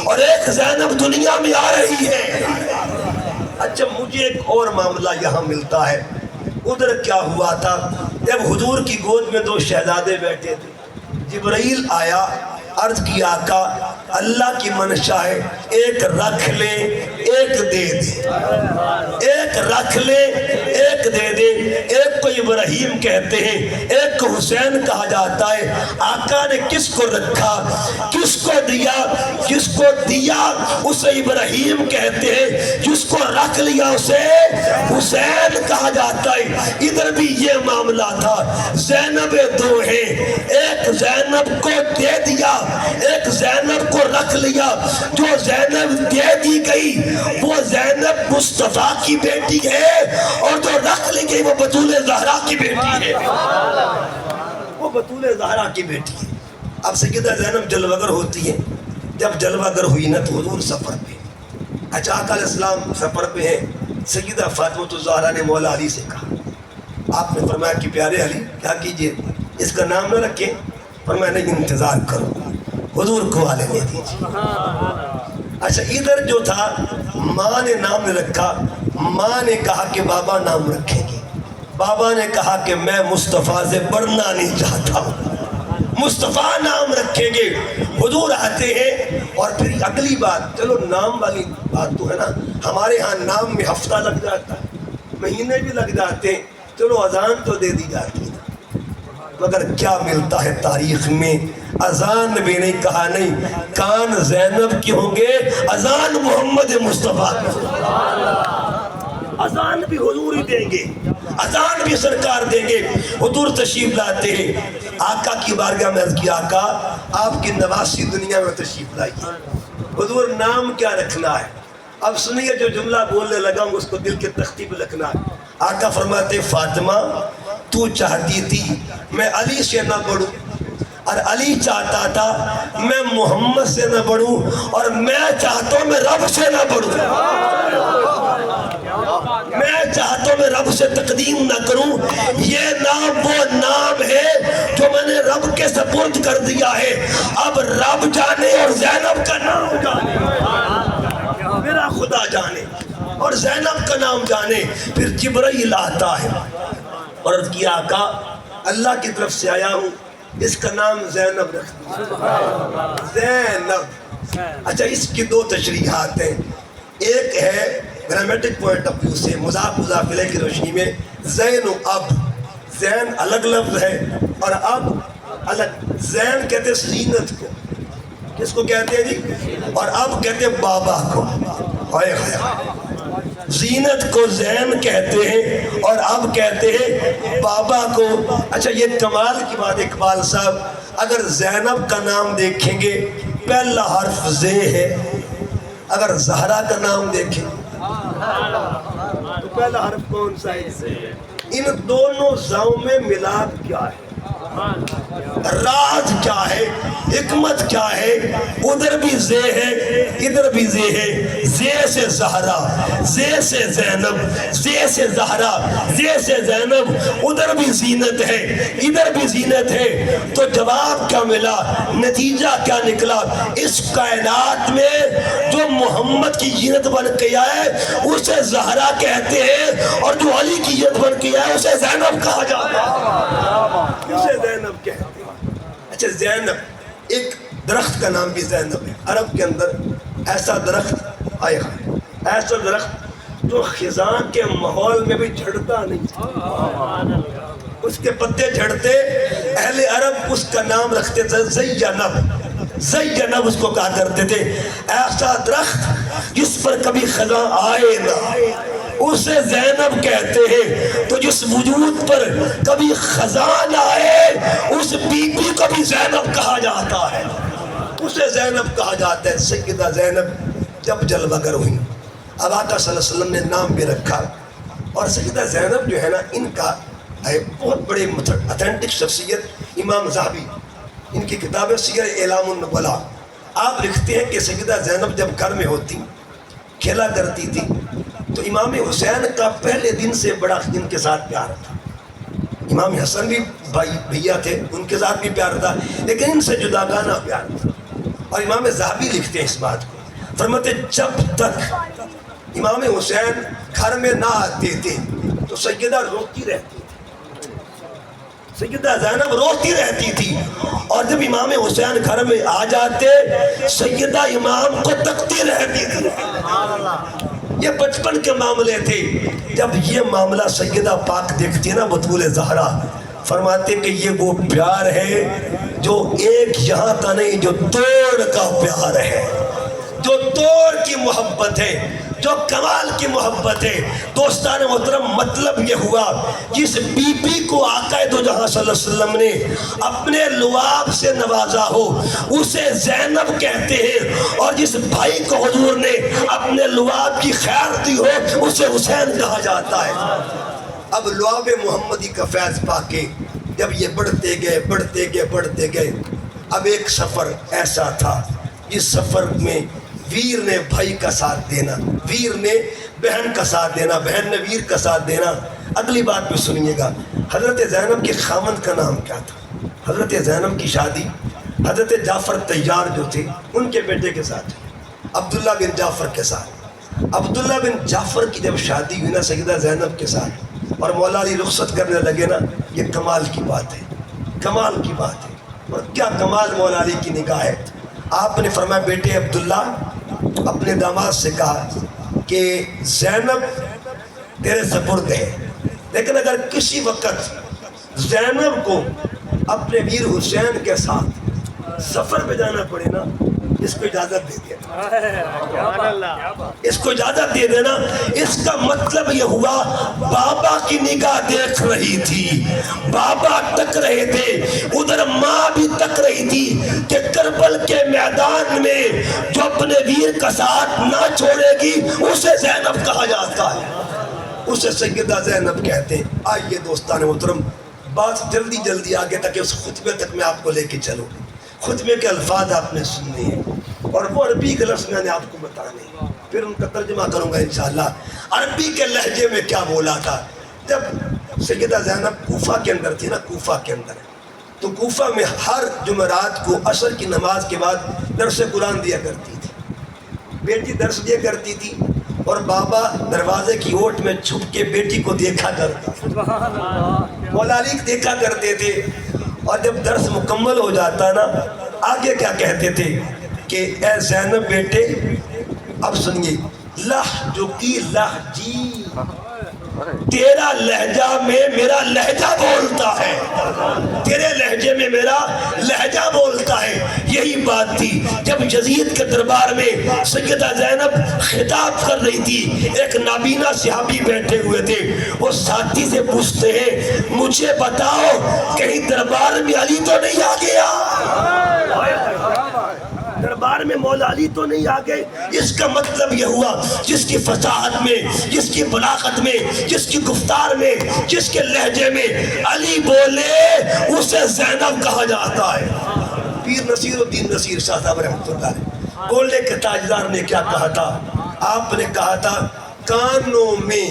اور ایک زینب دنیا میں آ رہی ہے. اچھا مجھے ایک اور معاملہ یہاں ملتا ہے. ادھر کیا ہوا تھا؟ جب حضور کی گود میں دو شہزادے بیٹھے تھے، جبرائیل آیا، عرض کیا آقا اللہ کی منشا ہے ایک رکھ لے ایک دے دے، ایک رکھ لے ایک دے دے. ایک کو ابراہیم کہتے ہیں، ایک کو حسین کہا جاتا ہے. آقا نے کس کو رکھا، کس کو دیا؟ جس کو دیا اسے ابراہیم کہتے ہیں، جس کو رکھ لیا اسے حسین کہا جاتا ہے. ادھر بھی یہ معاملہ تھا. زینب دو ہیں، ایک زینب کو دے دیا، ایک زینب کو رکھ لیا. جو زینب دے دی گئی وہ زینب مصطفیٰ کی بیٹی ہے، اور جو رکھ لی گئی وہ بطول زہرا کی بیٹی ہے. وہ بطول زہرا کی بیٹی ہے. اب سیدہ زینب جلوہ گر ہوتی ہے. جب جلوہ گر ہوئی نا تو حضور سفر پہ. اچھا آقا علیہ السلام سفر پہ ہیں. سیدہ فاطمہ الزہرا نے مولا علی سے کہا، آپ نے فرمایا کہ پیارے علی کیا کیجئے، اس کا نام نہ رکھیں. فرمایا نہیں، انتظار کرو، حضور کو آلے دے دیجئے. اچھا ادھر جو تھا ماں نے نام نے رکھا. ماں نے کہا کہ بابا نام رکھیں گے. بابا نے کہا کہ میں مصطفیٰ سے بڑھنا نہیں چاہتا ہوں، مصطفیٰ نام رکھیں گے. حضور آتے ہیں اور پھر اگلی بات، چلو نام والی بات تو ہے نا، ہمارے ہاں نام میں ہفتہ لگ جاتا ہے، مہینے بھی لگ جاتے ہیں، چلو اذان تو دے دی جاتی ہے. مگر کیا ملتا ہے تاریخ میں؟ اذان بھی نہیں کہا. نہیں، کان زینب کے ہوں گے، اذان محمد مصطفیٰ. اذان بھی حضور ہی دیں گے، اذان بھی سرکار دیں گے. حضور تشریف لاتے ہیں. آقا کی بارگاہ میں عرض کیا آقا آپ کی نواسی دنیا میں تشریف لائیے، حضور نام کیا رکھنا ہے؟ اب سنیے جو جملہ بولنے لگا ہوں اس کو دل کے تختی پہ لکھنا ہے. آقا فرماتے فاطمہ تو چاہتی تھی میں علی سے نہ بڑھوں، اور علی چاہتا تھا میں محمد سے نہ بڑھوں، اور میں چاہتا ہوں میں رب سے نہ بڑھوں. میں چاہتا ہوں میں رب سے تقدیم نہ کروں. یہ نام وہ نام ہے جو میں نے رب کے سپرد کر دیا ہے. اب رب جانے اور زینب کا نام جانے، میرا خدا جانے اور زینب کا نام جانے. پھر جبرائیل آتا ہے اور عرض کیا آقا اللہ کی طرف سے آیا ہوں، اس کا نام زینب رکھ دیا. زینب. اچھا اس کی دو تشریحات ہیں. ایک ہے گرامیٹک پوائنٹ آف ویو سے، مضاف مضاف الیہ کی روشنی میں، زین و اب. زین الگ لفظ ہے اور اب الگ. زین کہتے ہیں زینت کو، کس کو کہتے ہیں جی؟ اور اب کہتے ہیں بابا کو. زینت کو زین کہتے ہیں اور اب کہتے ہیں بابا کو. اچھا یہ کمال کی بات اقبال صاحب، اگر زینب کا نام دیکھیں گے پہلا حرف زے ہے، اگر زہرا کا نام دیکھیں تو پہلا حرف کون سا ہے؟ ان دونوں زاؤں میں ملاد کیا ہے؟ راز کیا ہے، حکمت کیا ہے؟ ادھر بھی زے ہے ادھر بھی زے ہے، زے سے زہرا، زے سے زینب، زے سے زہرا، زے سے زینب، ادھر بھی زینت ہے ادھر بھی زینت ہے۔ تو جواب کیا ملا، نتیجہ کیا نکلا؟ اس کائنات میں جو محمد کی زینت بن کے آئے اسے زہرا کہتے ہیں، اور جو علی کی زینت بن کے آئے اسے زینب کہا جاتا ہے، اسے زینب کہتے ہیں۔ اچھا، زینب، ایک درخت کا نام بھی زینب ہے عرب کے اندر۔ ایسا درخت آئے ایسا درخت جو خزاں کے ماحول میں بھی جھڑتا نہیں، اس کے پتے جھڑتے، اہل عرب اس کا نام رکھتے تھے زینب، زینب اس کو کہا کرتے تھے۔ ایسا درخت جس پر کبھی خزاں آئے نہ اسے زینب کہتے ہیں۔ تو جس وجود پر کبھی خزاں نہ آئے اس بی بی کو بھی زینب کہا جاتا ہے، اسے زینب کہا جاتا ہے۔ سیدہ زینب جب جلوہ گر ہوئی، اب آقا صلی اللہ علیہ وسلم نے نام بھی رکھا۔ اور سیدہ زینب جو ہے نا، ان کا بہت بڑے اتھینٹک شخصیت امام ذہبی، ان کی کتاب سیر اعلام النبلاء، آپ لکھتے ہیں کہ سیدہ زینب جب گھر میں ہوتی کھیلا کرتی تھی تو امام حسین کا پہلے دن سے بڑا ان کے ساتھ پیار تھا۔ امام حسن بھی بھیا تھے، ان کے ساتھ بھی پیار تھا، لیکن ان سے جداگانہ پیار تھا۔ اور امام ذہبی لکھتے ہیں اس بات کو، فرماتے جب تک امام حسین گھر میں نہ آتے تھے تو سیدہ روتی رہتی تھی، سیدہ زینب روتی رہتی تھی، اور جب امام حسین گھر میں آ جاتے سیدہ امام کو تکتی رہتی تھی۔ یہ بچپن کے معاملے تھے۔ جب یہ معاملہ سیدہ پاک دیکھتی ہے نا بطول زہرا، فرماتے کہ یہ وہ پیار ہے جو ایک یہاں کا نہیں، جو توڑ کا پیار ہے، جو توڑ کی محبت ہے، جو کمال کی محبت ہے۔ دوستان محترم، مطلب یہ ہوا جس بی بی کو آقا دو جہاں صلی اللہ علیہ وسلم نے اپنے لعاب سے نوازا ہو اسے زینب کہتے ہیں، اور جس بھائی کو حضور نے اپنے لعاب کی خیر دی ہو اسے حسین کہا جاتا ہے۔ اب لعاب محمدی کا فیض پا کے جب یہ بڑھتے گئے بڑھتے گئے بڑھتے گئے، اب ایک سفر ایسا تھا جس سفر میں ویر نے بھائی کا ساتھ دینا، ویر نے بہن کا ساتھ دینا، بہن نے ویر کا ساتھ دینا۔ اگلی بات بھی سنیے گا، حضرت زینب کے خامند کا نام کیا تھا؟ حضرت زینب کی شادی حضرت جعفر طیار جو تھے ان کے بیٹے کے ساتھ، عبداللہ بن جعفر کے ساتھ۔ عبداللہ بن جعفر کی جب شادی ہوئی نا سیدہ زینب کے ساتھ، اور مولا علی رخصت کرنے لگے نا، یہ کمال کی بات ہے، کمال کی بات ہے۔ اور کیا کمال مولا علی کی نگاہ ہے۔ آپ نے فرمایا بیٹے عبداللہ، اپنے داماد سے کہا کہ زینب تیرے سپرد ہے، لیکن اگر کسی وقت زینب کو اپنے ویر حسین کے ساتھ سفر پہ جانا پڑے نا، اس کو اجازت دے دینا، اس کو اجازت دے دینا۔ اس کا مطلب یہ ہوا بابا کی نگاہ دیکھ رہی تھی، بابا تک رہے تھے، ادھر ماں بھی تک رہی تھی کہ کربل کے میدان میں جو اپنے ویر کا ساتھ نہ چھوڑے گی اسے زینب کہا جاتا ہے، اسے سیدہ زینب کہتے ہیں۔ آئیے دوستان محترم، بات جلدی جلدی آگے تک اس خطبے تک میں آپ کو لے کے چلوں۔ خطبے کے الفاظ آپ نے سننے ہیں اور وہ عربی کے لفظ میں نے آپ کو بتانے ہیں، پھر ان کا ترجمہ کروں گا انشاءاللہ۔ عربی کے لہجے میں کیا بولا تھا؟ جب سیدہ زینب کوفہ کے اندر تھی نا، کوفہ کے اندر، تو کوفہ میں ہر جمعرات کو عصر کی نماز کے بعد درس قرآن دیا کرتی تھی، بیٹی درس دیا کرتی تھی، اور بابا دروازے کی اوٹ میں چھپ کے بیٹی کو دیکھا کرتا، مولا علی دیکھا کرتے تھے۔ اور جب درس مکمل ہو جاتا نا، آگے کیا کہتے تھے کہ اے زینب بیٹے، اب سنیے، لہجو کی لہجی، تیرا لہجہ میں میرا لہجہ بولتا ہے، تیرے لہجے میں میرا لہجہ بولتا ہے۔ یہی بات تھی جب یزید کے دربار میں سیدہ زینب خطاب کر رہی تھی، ایک نابینا صحابی بیٹھے ہوئے تھے، وہ ساتھی سے پوچھتے ہیں مجھے بتاؤ کہیں دربار میں علی تو نہیں آ گیا؟ دربار میں مولا علی تو نہیں آ گئے، اس کا مطلب یہ ہوا جس کی فصاحت میں، جس کی بلاغت میں، جس کی گفتار میں، جس کے لہجے میں علی بولے اسے زینب کہا جاتا ہے۔ پیر نصیر الدین نصیر شاہ صاحب رحمۃ اللہ علیہ گولڈے کے تاجدار نے کیا کہا تھا؟ آپ نے کہا تھا کانوں میں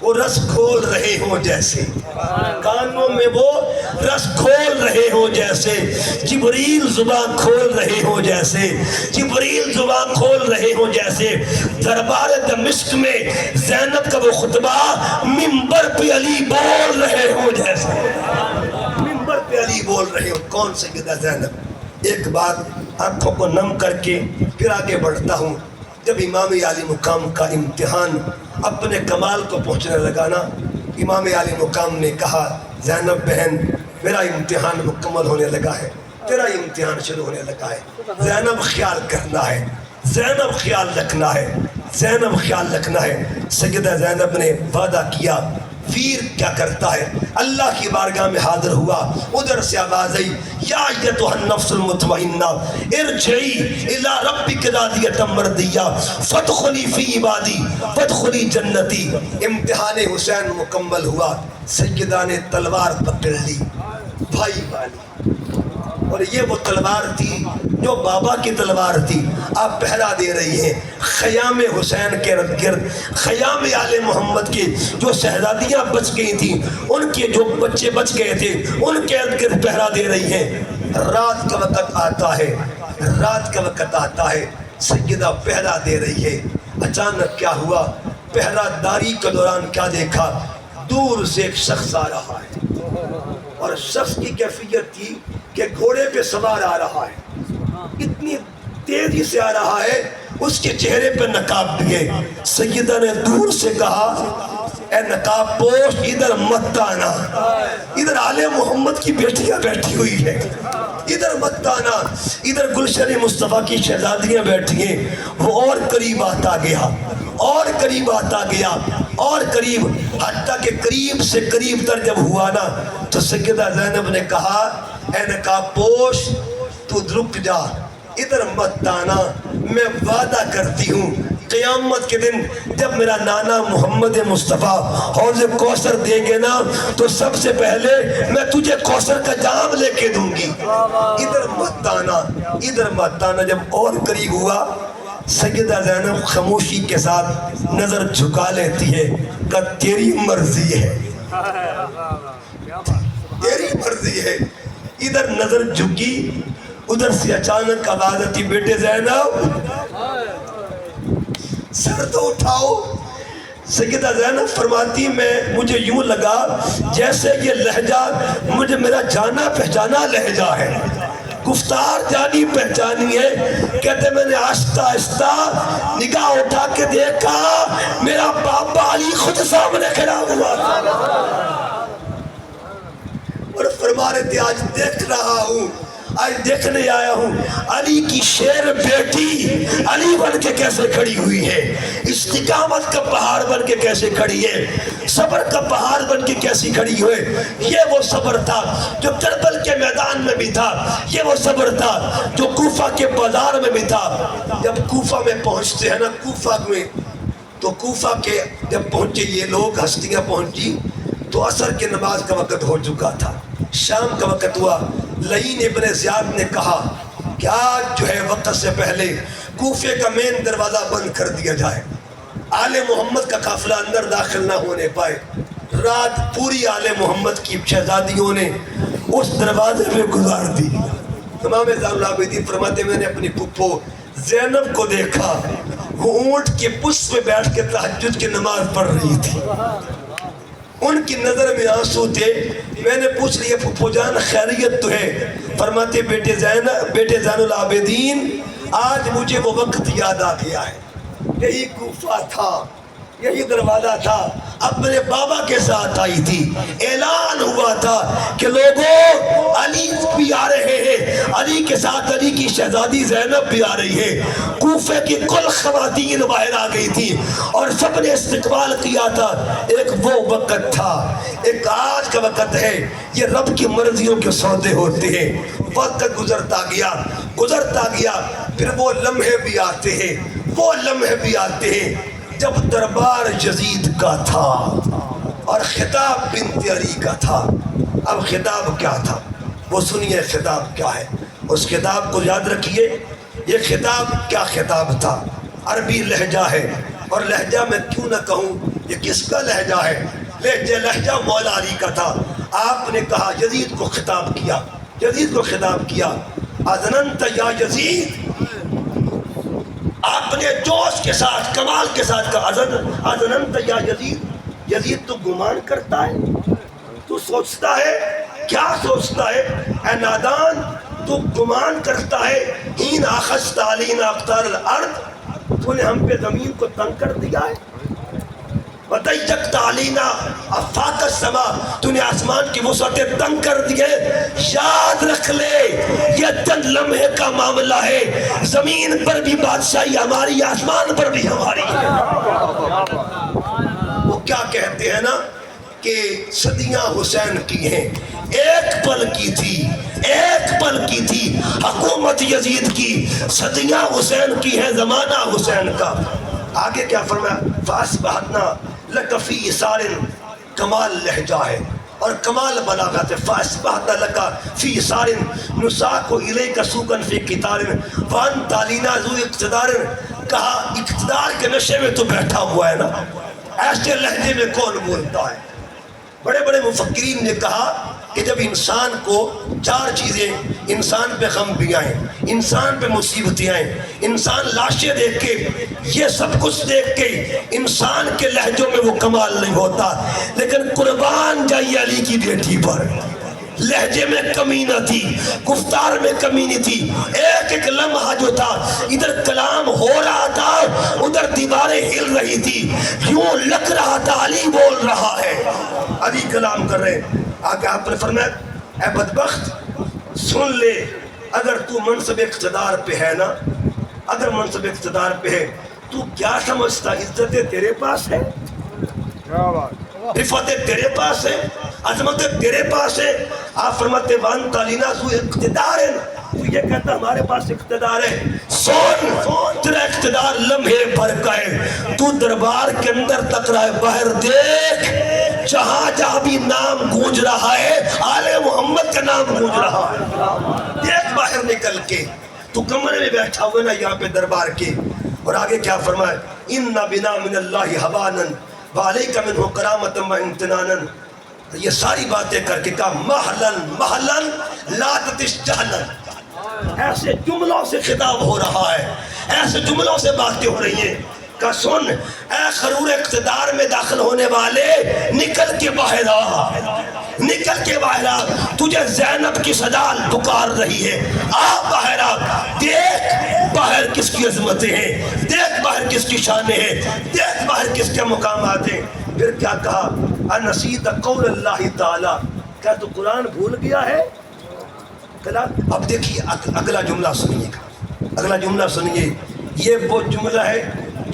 وہ رس کھول رہے ہوں جیسے، کانوں میں وہ رس کھول رہے ہوں جیسے، جبریل زبان کھول رہے ہوں جیسے، جبریل زبان کھول رہے ہوں جیسے۔ دربار دمشق میں زینب کا وہ خطبہ منبر پہ علی بول رہے ہوں جیسے، منبر پہ علی بول رہے ہوں۔ کون سیدہ زینب؟ ایک بات آنکھوں کو نم کر کے پھر آگے بڑھتا ہوں۔ جب امام عالی مقام کا امتحان اپنے کمال کو پہنچنے لگا نا، امام عالی مقام نے کہا زینب بہن میرا امتحان مکمل ہونے لگا ہے، تیرا امتحان شروع ہونے لگا ہے، زینب خیال کرنا ہے، زینب خیال رکھنا ہے، زینب خیال رکھنا ہے۔ سیدہ زینب نے وعدہ کیا۔ ویر کیا کرتا ہے؟ اللہ کی بارگاہ میں حاضر ہوا، ادھر سے آواز آئی یا ایتھا النفس المطمئنہ ارجعی الی ربک راضیۃ مرضیہ فادخلی فی عبادی وادخلی جنتی۔ امتحان حسین مکمل ہوا، سیدہ نے تلوار پکڑ لی، بھائی والی، اور یہ وہ تلوار تھی جو بابا کی تلوار تھی۔ آپ پہرا دے رہی ہیں خیام حسین کے ارد گرد، خیام آل محمد کے جو شہزادیاں بچ گئی تھیں، ان کے جو بچے بچ گئے تھے، ان کے ارد گرد پہرا دے رہی ہیں۔ رات کا وقت آتا ہے، رات کا وقت آتا ہے، سیدہ پہرا دے رہی ہے۔ اچانک کیا ہوا؟ پہرا داری کے دوران کیا دیکھا؟ دور سے ایک شخص آ رہا ہے، اور شخص کی کیفیت تھی کہ گھوڑے پہ سوار آ رہا ہے، اتنی تیزی سے آ رہا ہے، اس کے چہرے پہ نقاب بھی ہے۔ سیدہ نے دور سے کہا اے نقاب پوش ادھر مت آنا، ادھر آل محمد کی بیٹیاں بیٹھی ہوئی ہے، ادھر مت آنا، ادھر گلشن مصطفیٰ کی شہزادیاں بیٹھی ہیں۔ وہ اور قریب آتا گیا، اور قریب آتا گیا، اور قریب، حتیٰ کہ قریب سے قریب تر جب ہوا نا تو سیدہ زینب نے کہا اے نقاب پوش تو رک جا، ادھر مت آنا، میں وعدہ کرتی ہوں قیامت کے دن جب میرا نانا محمد مصطفیٰ حوض کوثر دیں گے نا تو سب سے پہلے میں تجھے کوثر کا جام لے کے دوں گی، ادھر مت آنا، ادھر مت آنا۔ جب اور قریب ہوا سیدہ زینب خاموشی کے ساتھ نظر جھکا لیتی ہے کہ تیری مرضی ہے، تیری مرضی ہے۔ ادھر نظر جھکی، ادھر سے اچانک آواز آتی بیٹے زینب سر تو اٹھاؤ۔ سیدہ زینب فرماتی مجھے یوں لگا جیسے یہ لہجہ مجھے میرا جانا پہچانا لہجہ ہے، گفتار جانی پہچانی ہے۔ کہتے میں نے آہستہ آہستہ نگاہ اٹھا کے دیکھا میرا بابا علی خود سامنے کھڑا ہوا اور فرما رہے تھے آج دیکھ رہا ہوں، آج دیکھنے آیا ہوں علی کی شیر بیٹی علی بن کے کیسے کھڑی ہوئی ہے، استقامت کا پہاڑ بن کے کیسے کھڑی ہے، صبر کا پہاڑ بن کے کیسی کھڑی ہوئے۔ یہ وہ صبر تھا جو کربل کے میدان میں بھی تھا، یہ وہ صبر تھا جو کوفہ کے بازار میں بھی تھا۔ جب کوفہ میں پہنچتے ہیں نا، کوفہ میں تو کوفہ کے جب پہنچے یہ لوگ، ہستیاں پہنچی تو عصر کی نماز کا وقت ہو چکا تھا، شام کا وقت ہوا۔ لعین ابن زیاد نے کہا کہ آج جو ہے وقت سے پہلے کوفے کا مین دروازہ بند کر دیا جائے، آل محمد کا قافلہ اندر داخل نہ ہونے پائے۔ رات پوری آل محمد کی شہزادیوں نے اس دروازے پہ گزار دی۔ امام زین العابدین فرماتے میں نے اپنی پھپھو زینب کو دیکھا، وہ اونٹ کے پشت پہ بیٹھ کے تہجد کی نماز پڑھ رہی تھی، ان کی نظر میں آنسو تھے۔ میں نے پوچھ لیا پھپھو جان خیریت تو ہے؟ فرماتے بیٹے زین العابدین آج مجھے وہ وقت یاد آ گیا ہے، یہی کوفہ تھا یہی دروازہ تھا، اپنے بابا کے ساتھ آئی تھی، اعلان ہوا تھا کہ لوگوں علی بھی آ رہے ہیں، علی کے ساتھ علی کی شہزادی زینب بھی آ رہی ہے۔ کوفے کی کل خواتین باہر آ گئی تھی اور سب نے استقبال کیا تھا۔ ایک وہ وقت تھا، ایک آج کا وقت ہے، یہ رب کی مرضیوں کے سودے ہوتے ہیں۔ وقت گزرتا گیا، پھر وہ لمحے بھی آتے ہیں، وہ لمحے بھی آتے ہیں جب دربار یزید کا تھا اور خطاب بنت علی کا تھا۔ اب خطاب کیا تھا وہ سنیے، خطاب کیا ہے، اس خطاب کو یاد رکھیے۔ یہ خطاب کیا خطاب تھا؟ عربی لہجہ ہے، اور لہجہ میں کیوں نہ کہوں یہ کس کا لہجہ ہے؟ لہجہ مولا علی کا تھا۔ آپ نے کہا یزید کو خطاب کیا، یزید کو خطاب کیا، اذننت یا یزید، آپ نے جوش کے ساتھ کمال کے ساتھ کہا اذننت یا یزید، یزید تو گمان کرتا ہے، تو سوچتا ہے، کیا سوچتا ہے اے نادان، تو گمان کرتا ہے، ہین آخذت علینا اقطار الارض، تو نے ہم پہ زمین کو تنگ کر دیا ہے، وَضَيَّقْتَ عَلَيْنَا آفاق السَّمَاء، تو نے آسمان کی وسعتیں تنگ کر دیے۔ یاد رکھ لے یہ چند لمحے کا معاملہ ہے، زمین پر بھی بادشاہی ہماری، آسمان پر بھی ہماری ہے۔ وہ کیا کہتے ہیں نا کہ صدیاں حسین کی ہیں، ایک پل کی تھی، ایک پل کی تھی حکومت یزید کی، صدیاں حسین کی ہیں، زمانہ حسین کا۔ آگے کیا فرمایا؟ فَأَصْبَحْنَا لَكَ فِي إِثَارٍ، کمال لہجہ ہے اور کمال بلاغت ہے۔ فَأَصْبَحْنَا لَكَ فِي إِثَارٍ نُسَاقُ إِلَيْكَ سُوقًا فِي قِطَارٍ وَأَنْتَ عَلَيْنَا ذُو اقتدار، کہا اقتدار کے نشے میں تو بیٹھا ہوا ہے نا، ایسے لہجے میں کون بولتا ہے؟ بڑے بڑے مفکرین نے کہا کہ جب انسان کو چار چیزیں، انسان پہ غم بھی آئیں، انسان پہ مصیبتیں آئیں، انسان لاشیں دیکھ کے، یہ سب کچھ دیکھ کے انسان کے لہجوں میں وہ کمال نہیں ہوتا، لیکن قربان جائیے علی کی بیٹی پر، لہجے میں کمی نہ تھی، گفتار میں کمی نہیں تھی، ایک ایک لمحہ جو تھا، ادھر کلام ہو رہا تھا، ادھر دیواریں ہل رہی تھی، یوں لگ رہا تھا علی بول رہا ہے، علی کلام کر رہے۔ آگے آپ نے فرمایا اے بدبخت سن لے، اگر تو منصب اقتدار پہ ہے نا، اگر منصب اقتدار پہ ہے تو کیا سمجھتا عزت تیرے پاس ہے، رفعت تیرے پاس ہے، عظمت تیرے پاس ہے۔ آپ فرماتے وَأَنْتَ عَلَيْنَا ذُو اقتدار، تو یہ کہتا ہمارے پاس اقتدار ہے۔ سن تیرا اقتدار لمحے بھر کا ہے، تو دربار کے اندر تک رہا ہے، باہر دیکھ جہاں جہاں بھی نام گونج رہا ہے آل محمد کا نام گونج رہا ہے، دیکھ باہر نکل کے، تو کمرے میں بیٹھا ہوئے نا یہاں پہ دربار کے۔ اور آگے کیا فرمایا اِنَّ بِنَا مِنَ اللَّهِ حَبَانًا وَعَلَيْكَ مِنْهُ كَرَامَةً وَامْتِنَانًا، یہ ساری باتیں کر کے کہا مَحْلًا لَا تَتِشْ جَهْلًا، ایسے جملوں سے خطاب ہو رہا ہے، ایسے جملوں سے باتیں ہو رہی ہیں کہ سن اے خرور اقتدار میں داخل ہونے والے، نکل کے باہر آ، نکل کے باہر آ، تجھے زینب کی صدا پکار رہی ہے، آ باہر آ، دیکھ باہر کس کی عظمتیں ہیں، دیکھ باہر کس کی شانیں ہیں، دیکھ باہر کس کے مقامات ہیں۔ پھر کیا کہا اَنَسِيتَ قَوْلَ اللَّهِ تَعَالَى، کیا تو قرآن بھول گیا ہے؟ اب دیکھیے اگلا جملہ سنیے گا، اگلا جملہ سنیے، یہ وہ جملہ ہے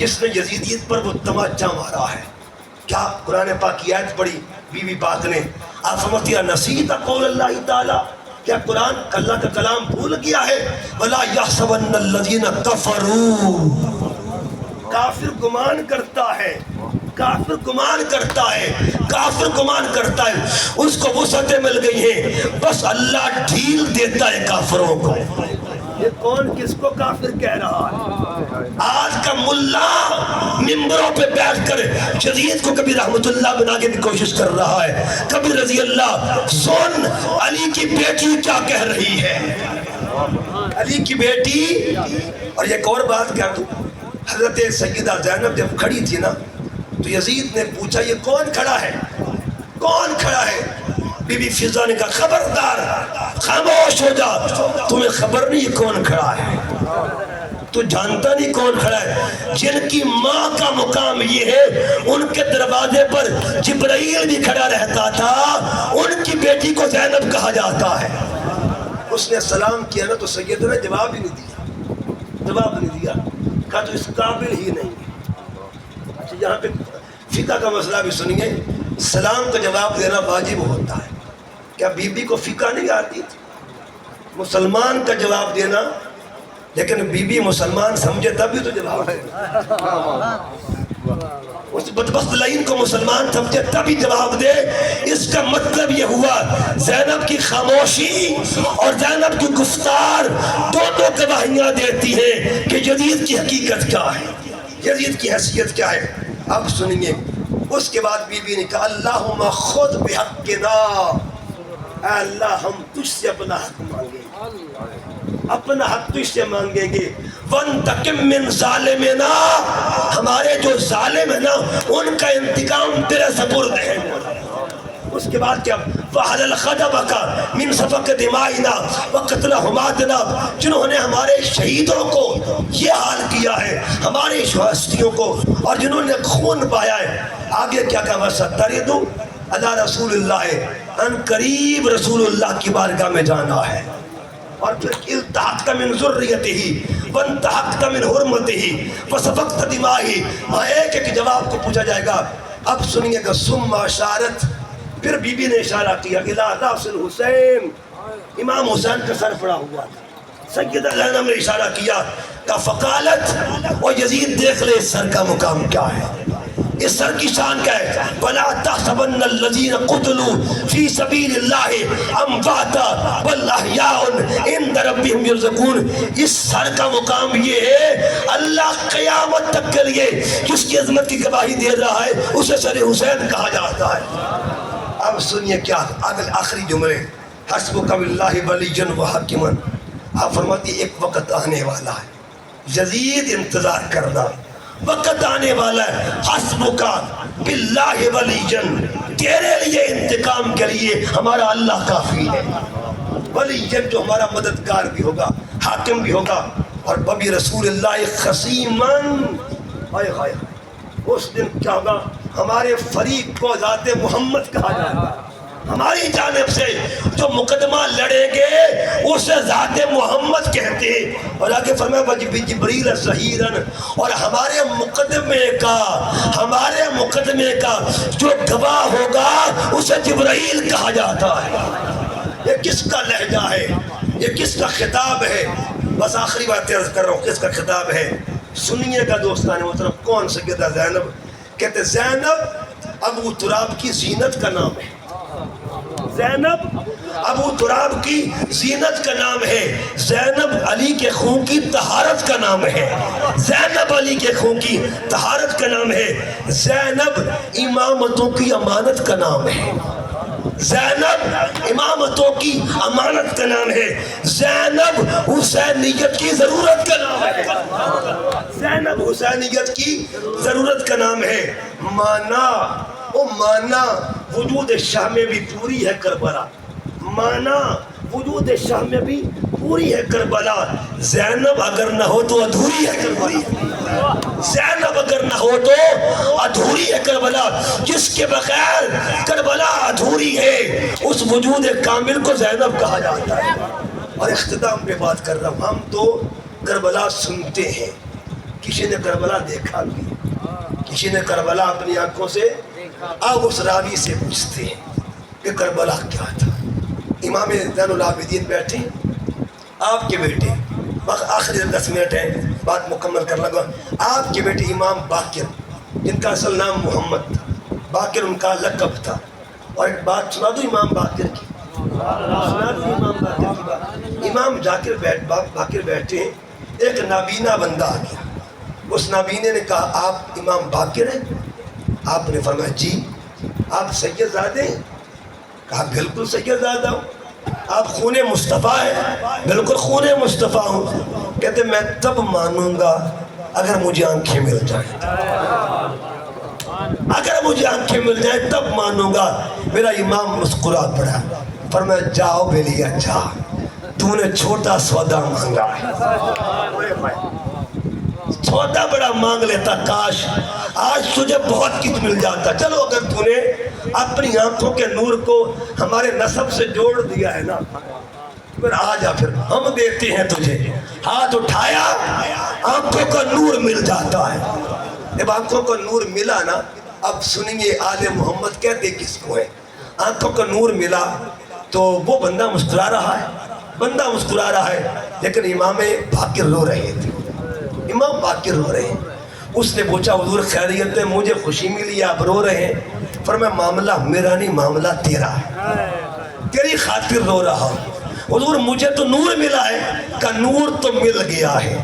جس نے یزیدیت پر وہ تماچا مارا ہے۔ کیا قرآن پاک کی آیت پڑھی بی بی پاک نے، آپ فرماتی ہیں نسیت قول اللہ تعالی، کیا قرآن اللہ کا کلام بھول گیا ہے؟ وَلَا يَحْسَبَنَّ الَّذِينَ كَفَرُوا، کافر گمان کرتا ہے، کافر گمان کرتا ہے، کافر گمان کرتا ہے اس کو وسعتیں مل گئی ہیں، بس اللہ ڈھیل دیتا ہے کافروں کو۔ یہ کون کس کو کافر کہہ رہا ہے؟ آج کا ملا ممبروں پہ بیٹھ کر یزید کو کبھی رحمت اللہ بنا کے بھی کوشش کر رہا ہے، کبھی رضی اللہ۔ سن علی کی بیٹی کیا کہہ رہی ہے، علی کی بیٹی۔ اور ایک اور بات کہہ دوں، حضرت سیدہ زینب جب کھڑی تھی نا تو یزید نے پوچھا یہ کون کھڑا ہے، کون کھڑا ہے؟ بی بی فضا نے کہا خبردار خاموش ہو جا، تمہیں خبر نہیں کون کھڑا ہے۔ تو جانتا نہیں کون کھڑا ہے؟ جن کی ماں کا مقام یہ ہے ان کے دروازے پر جبرائیل بھی کھڑا رہتا تھا، ان کی بیٹی کو زینب کہا جاتا ہے۔ اس نے سلام کیا نا تو سیدنا جواب ہی نہیں دیا، کہا تو اس قابل ہی نہیں ہے۔ اچھا یہاں پہ فقہ کا مسئلہ بھی سنیے، سلام کا جواب دینا واجب ہوتا ہے۔ کیا بی بی کو فقہ نہیں آتی تھی؟ مسلمان کا جواب دینا، لیکن بی بی مسلمان سمجھے تب بھی تو جواب ہے۔ اس بدبخت لعین کو مسلمان سمجھے تب ہی جواب دے۔ اس کا مطلب یہ ہوا زینب کی خاموشی اور زینب کی گفتار دونوں گواہیاں دیتی ہیں کہ یزید کی حقیقت کیا ہے، یزید کی حیثیت کیا ہے۔ اب سنیے، اس کے بعد بی بی نے کہا اللہم خذ بحقنا، اے اللہ ہم تجھ سے اپنا حق مانگیں گے، اپنا حق تجھ سے مانگیں گے۔ وانتقم من ظالمنا، ہمارے جو ظالم ہیں نا ان کا انتقام تیرے سپرد ہے۔ اس کے بعد کیا؟ وَحَلَلْ خَدَبَكَ مِنْ سَفَكَ دِمَائِنَا وَقَتْلَ حُمَاتِنَا، جنہوں نے ہمارے شہیدوں کو یہ حال کیا ہے، ہماری ہستیوں کو، اور جنہوں نے خون پایا ہے۔ آگے کیا کہا؟ وَسَتَرِدُ عَلَى رسول اللہ، ان قریب رسول اللہ کی بارگاہ میں جانا ہے۔ اور پھر التحقت من ذریتہ وانتحقت من حرمتہ وسفکت دماءہ، ایک ایک جواب کو پوچھا جائے گا۔ اب سنیے گا ثم اشارت، پھر بی بی نے اشارہ کیا الی راس الحسین، امام حسین کا سر پڑا ہوا تھا۔ سیدہ زینب نے اشارہ کیا کہ فقالت، اور یزید دیکھ لے اس سر کا مقام کیا ہے، اس سر کی شان کیا ہے۔ وَلَا تَحْسَبَنَّ الَّذِينَ قُتِلُوا فِي سَبِيلِ اللَّهِ أَمْوَاتًا بَلْ أَحْيَاءٌ عِندَ رَبِّهِمْ يُرْزَقُونَ۔ اس سر کا مقام یہ ہے، اللہ قیامت تک کے لیے جس کی عظمت کی گواہی دے رہا ہے اسے سر حسین کہا جاتا ہے۔ اب سنیے کیا آخری جملے، حسبک باللہ ولیًا وحاکما۔ آپ فرماتی ایک وقت آنے والا ہے، یزید انتظار کرنا، وقت آنے والا ہے، حسبک باللہ ولیًا، تیرے لیے انتقام کے لیے ہمارا اللہ کافی ہے۔ ولیًا جو ہمارا مددگار بھی ہوگا، حاکم بھی ہوگا، اور ببی رسول اللہ خصیماً، ہائے ہائے اس دن کیا ہوگا؟ ہمارے فریق کو ذات محمد کہا جائے گا۔ ہماری جانب سے جو مقدمہ لڑیں گے اسے ذات محمد کہتے ہیں۔ اور آگے فرمایا بجبریل ظہیراً، اور ہمارے مقدمے کا جو گواہ ہوگا اسے جبرائیل کہا جاتا ہے۔ یہ کس کا لہجہ ہے، یہ کس کا خطاب ہے؟ بس آخری بات عرض کر رہا ہوں، کس کا خطاب ہے سنیے گا دوستان محترم۔ کون سیدہ زینب؟ کہتے زینب ابو تراب کی زینت کا نام ہے، زینب ابو تراب کی زینت کا نام ہے، زینب علی کے خون کی طہارت کا نام ہے، زینب علی کے خون کی طہارت کا نام ہے، زینب امامتوں کی امانت کا نام ہے، زینب امامتوں کی امانت کا نام ہے، زینب حسینیت کی ضرورت کا نام ہے، زینب حسینیت کی ضرورت کا نام ہے۔ مانا وجود شاہ میں بھی پوری ہے کربلا، مانا وجود شاہ میں بھی پوری ہے کربلا، زینب اگر نہ ہو تو ادھوری ہے کربلا، زینب اگر نہ ہو تو ادھوری ہے کربلا، جس کے بغیر کربلا ادھوری ہے اس وجود کامل کو زینب کہا جاتا ہے۔ اور اختتام پہ بات کر رہا ہوں، ہم تو کربلا سنتے ہیں، کسی نے کربلا دیکھا بھی، کسی نے کربلا اپنی آنکھوں سے، اب اس راوی سے پوچھتے ہیں کہ کربلا کیا تھا۔ امام زین العابدین بیٹھے، آپ کے بیٹے، آخری 10 منٹ ہے بات مکمل کر لگا، آپ کے بیٹے امام باقر، جن کا اصل نام محمد تھا، باقر ان کا لقب تھا۔ اور ایک بات سنا دوں امام باقر کی، سنا دوں امام باقر کی بات۔ امام باقر بیٹھے ہیں، ایک نابینا بندہ آ گیا، اس نابینے نے کہا آپ امام باقر ہیں؟ آپ نے فرمایا جی۔ آپ سید زادے ہیں؟ کہا بالکل سید زادہ ہوں۔ آپ خون مصطفیٰ ہیں؟ بالکل خون مصطفیٰ ہوں۔ کہتے میں تب مانوں گا اگر مجھے آنکھیں مل جائیں، اگر مجھے آنکھیں مل جائیں تب مانوں گا۔ میرا امام مسکرا پڑا، فرمایا جاؤ بیلیا جا، تو نے چھوٹا سودا مانگا ہے۔ سودا بڑا مانگ لیتا، کاش آج تجھے بہت کچھ مل جاتا۔ چلو اگر تو نے اپنی آنکھوں کے نور کو ہمارے نسب سے جوڑ دیا ہے نا، پھر آجا، پھر ہم دیتے ہیں تجھے۔ ہاتھ اٹھایا، آنکھوں کا نور مل جاتا ہے۔ جب آنکھوں کا نور ملا نا، اب سنیے آل محمد کہتے کس کو ہے۔ آنکھوں کا نور ملا تو وہ بندہ مسکرا رہا ہے، بندہ مسکرا رہا ہے، لیکن امام باقر رو رہے تھے، امام باقر رو رہے ہیں۔ اس نے پوچھا حضور خیریت ہے؟ مجھے خوشی ملی، آپ رو رہے ہیں۔ فرمایا معاملہ میرا نہیں، معاملہ تیرا ہے، تیری خاطر رو رہا ہوں۔ حضور مجھے تو نور ملا ہے، کہ نور تو مل گیا ہے،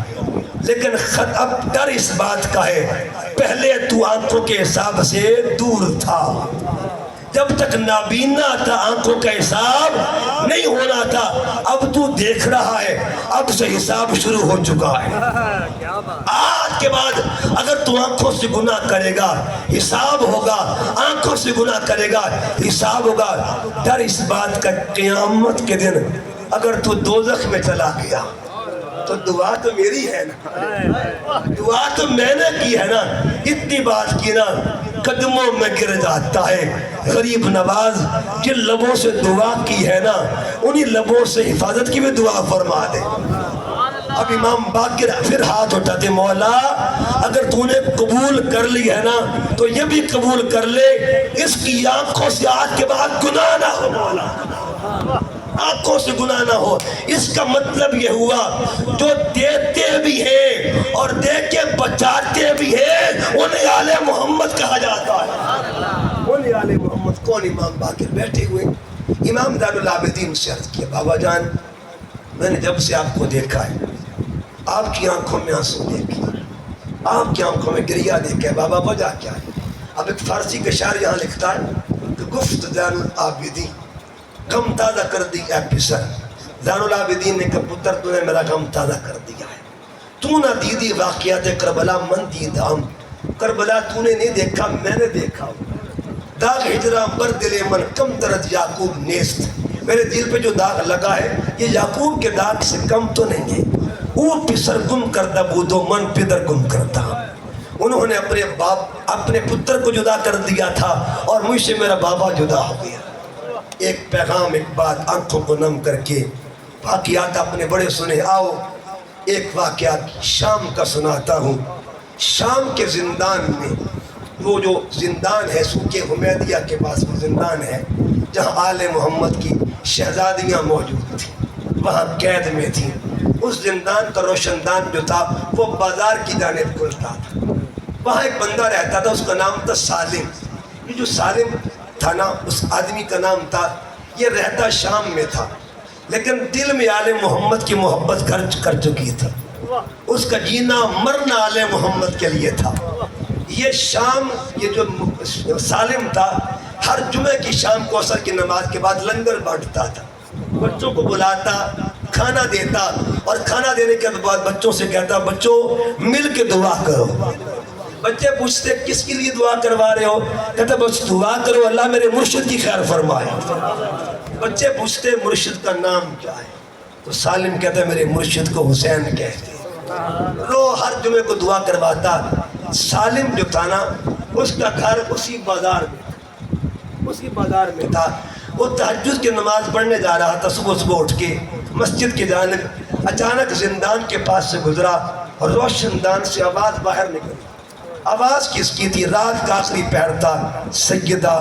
لیکن خط اب ڈر اس بات کا ہے، پہلے تو آنکھوں کے حساب سے دور تھا، جب تک نابینا تھا آنکھوں کا حساب نہیں ہونا تھا، اب تو دیکھ رہا ہے، اب سے حساب شروع ہو چکا ہے۔ آج کے بعد اگر تو آنکھوں سے گناہ کرے گا حساب ہوگا، آنکھوں سے گناہ کرے گا حساب ہوگا۔ ڈر اس بات کا قیامت کے دن اگر تو دوزخ میں چلا گیا تو دعا تو میری ہے نا، دعا تو میں نے کی ہے نا، اتنی بات کی نا، قدموں میں گر جاتا ہے غریب نواز، جن لبوں سے دعا کی ہے نا، انہی لبوں سے حفاظت کی بھی دعا فرما دے۔ اب امام باقر پھر ہاتھ اٹھاتے، مولا اگر تو نے قبول کر لی ہے نا تو یہ بھی قبول کر لے، اس کی آنکھوں سے آج کے بعد گناہ نہ ہو، مولا آنکھوں سے گناہ نہ ہو۔ اس کا مطلب یہ ہوا جو دیتے بھی ہیں اور دے کے بچاتے بھی ہیں انہیں آل محمد کہا جاتا ہے۔ انہیں آل محمد کون؟ امام باقر بیٹھے ہوئے، امام زین العابدین سے عرض کیا، بابا جان میں نے جب سے آپ کو دیکھا ہے، آپ کی آنکھوں میں آنسو دیکھے، آپ کی آنکھوں میں گریہ دیکھا ہے، بابا وجہ کیا ہے؟ اب ایک فارسی کے شاعر یہاں لکھتا ہے کہ گفت زین العابدین غم تازہ کر دی اے پسر، زین العابدین نے کہا پتر تو نے میرا غم تازہ کر دیا ہے، تو نہ دیدی واقعات کربلا من دیدام، کربلا تو نے نہیں دیکھا میں نے دیکھا، داغ ہجرہ بر دل من کم ترد یعقوب نیست، میرے دل پہ جو داغ لگا ہے یہ یعقوب کے داغ سے کم تو نہیں ہے۔ وہ پسر گم کردہ بودو من پدر گم کردہ، انہوں نے اپنے باپ اپنے پتر کو جدا کر دیا تھا اور مجھ سے میرا بابا جدا ہو گیا۔ ایک پیغام، ایک بات آنکھوں کو نم کر کے، واقعات اپنے بڑے سنے۔ آؤ ایک واقعات شام کا سناتا ہوں۔ شام کے زندان میں، وہ جو زندان ہے سوق حمیدیہ کے پاس وہ زندان ہے جہاں آل محمد کی شہزادیاں موجود تھیں، وہاں قید میں تھیں۔ اس زندان کا روشن دان جو تھا وہ بازار کی جانب کھلتا تھا، وہاں ایک بندہ رہتا تھا، اس کا نام تھا سالم۔ یہ جو سالم تھا نا، اس آدمی کا نام تھا، یہ رہتا شام میں تھا لیکن دل میں آل محمد کی محبت کر چکی تھی، اس کا جینا مرنا آل محمد کے لیے تھا۔ یہ شام، یہ جو سالم تھا ہر جمعہ کی شام کو عصر کی نماز کے بعد لنگر بانٹتا تھا، بچوں کو بلاتا، کھانا دیتا، اور کھانا دینے کے بعد بچوں سے کہتا بچوں مل کے دعا کرو۔ بچے پوچھتے کس کے لیے دعا کروا رہے ہو؟ کہتا بس دعا کرو اللہ میرے مرشد کی خیر فرمائے۔ بچے پوچھتے مرشد کا نام کیا ہے؟ تو سالم کہتا ہے میرے مرشد کو حسین کہتے ہیں۔ رو ہر جمعے کو دعا کرواتا۔ سالم جو تھا نا، اس کا گھر اسی بازار میں تھا، وہ تہجد کی نماز پڑھنے جا رہا تھا صبح اٹھ کے مسجد کی جانب، اچانک زندان کے پاس سے گزرا اور روشن دان سے آواز باہر نکلی۔ آواز کس کی تھی؟ رات کا آخری پہر تھا، سیدہ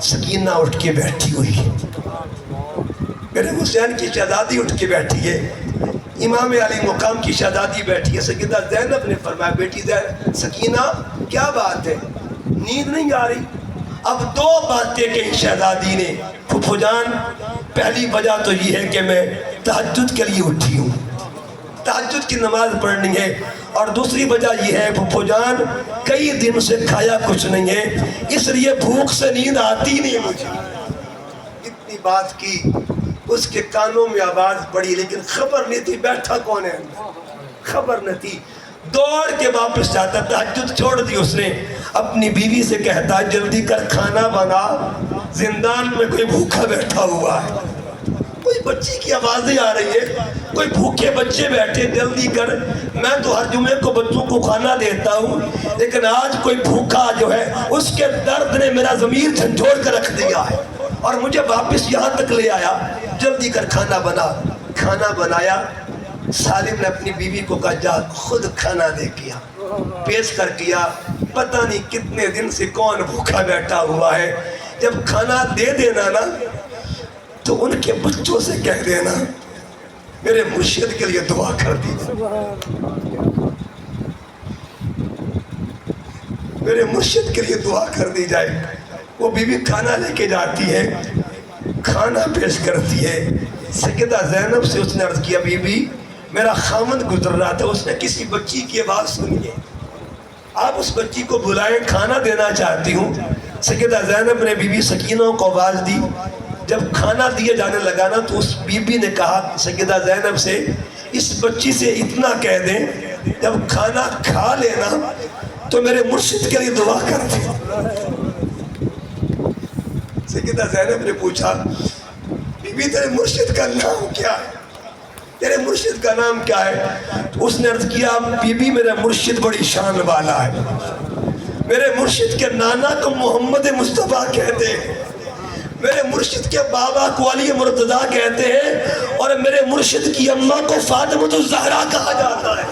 سکینہ اٹھ کے بیٹھی ہوئی ہے، میرے حسین کی شہزادی اٹھ کے بیٹھی ہے، امام علی مقام کی شہزادی بیٹھی ہے۔ سیدہ زینب نے فرمایا بیٹی سکینہ کیا بات ہے، نیند نہیں آ رہی؟ اب دو باتیں کہیں شہزادی نے، پھپھو جان پہلی وجہ تو یہ ہے کہ میں تہجد کے لیے اٹھی ہوں، تہجد کی نماز پڑھنی ہے، اور دوسری وجہ یہ ہے پھپھو جان کئی دن سے کھایا کچھ نہیں ہے اس لیے بھوک سے نیند آتی نہیں مجھے۔ اتنی بات کی، اس کے کانوں میں آواز پڑی لیکن خبر نہیں تھی بیٹھا کون ہے، خبر نہ تھی۔ دوڑ کے واپس جاتا، تہجد چھوڑ دی اس نے، اپنی بیوی سے کہتا جلدی کر کھانا بنا، زندان میں کوئی بھوکا بیٹھا ہوا ہے۔ کوئی بچی کی آوازیں آ رہی ہے، کوئی بھوکے بچے بیٹھے، جلدی کر، میں تو ہر جمعے کو بچوں کو کھانا دیتا ہوں، لیکن آج کوئی بھوکا جو ہے اس کے درد نے میرا ضمیر جھنجھوڑ کر رکھ دیا ہے اور مجھے واپس یہاں تک لے آیا، جلدی کر کھانا بنا۔ کھانا بنایا، سالم نے اپنی بیوی کو کہا جا خود کھانا دے کیا، پیش کر کیا۔ پتہ نہیں کتنے دن سے کون بھوکا بیٹھا ہوا ہے، جب کھانا دے دینا نا تو ان کے بچوں سے کہہ دینا میرے مرشد کے لیے دعا کر دیجیے، میرے مرشد کے لیے دعا کر دی جائے۔ وہ بیوی کھانا لے کے جاتی ہے، کھانا پیش کرتی ہے۔ سیدہ زینب سے اس نے عرض کیا بی بی میرا خامند گزر رہا تھا، اس نے کسی بچی کی آواز سنی ہے، آپ اس بچی کو بلائیں، کھانا دینا چاہتی ہوں۔ سیدہ زینب نے بی بی سکینہ کو آواز دی، جب کھانا دیے جانے لگا نا تو اس بی بی نے کہا سیدہ زینب سے اس بچی سے اتنا کہہ دیں جب کھانا کھا لینا تو میرے مرشد کے لیے دعا کر دیں۔ سیدہ زینب نے پوچھا بی بی تیرے مرشد کا نام کیا ہے، تیرے مرشد کا نام کیا ہے؟ تو اس نے عرض کیا بی بی میرا مرشد بڑی شان والا ہے، میرے مرشد کے نانا کو محمد مصطفیٰ کہتے ہیں، میرے مرشد کے بابا کو علی مرتضیٰ کہتے ہیں، اور میرے مرشد کی اماں کو فاطمہ الزہرا کہا جاتا ہے۔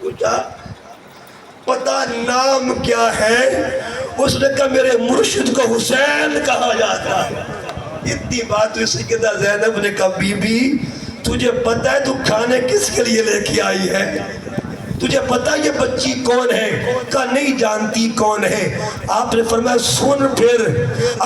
پوچھا پتہ نام کیا ہے؟ اس نے کہا میرے مرشد کو حسین کہا جاتا ہے۔ اتنی بات ہوئی، سیدہ زینب نے کہا بی بی تجھے پتہ ہے تو کھانے کس کے لیے لے کے آئی ہے؟ تجھے پتہ یہ بچی کون ہے؟ کہا نہیں جانتی کون ہے۔ آپ نے فرمایا سن پھر،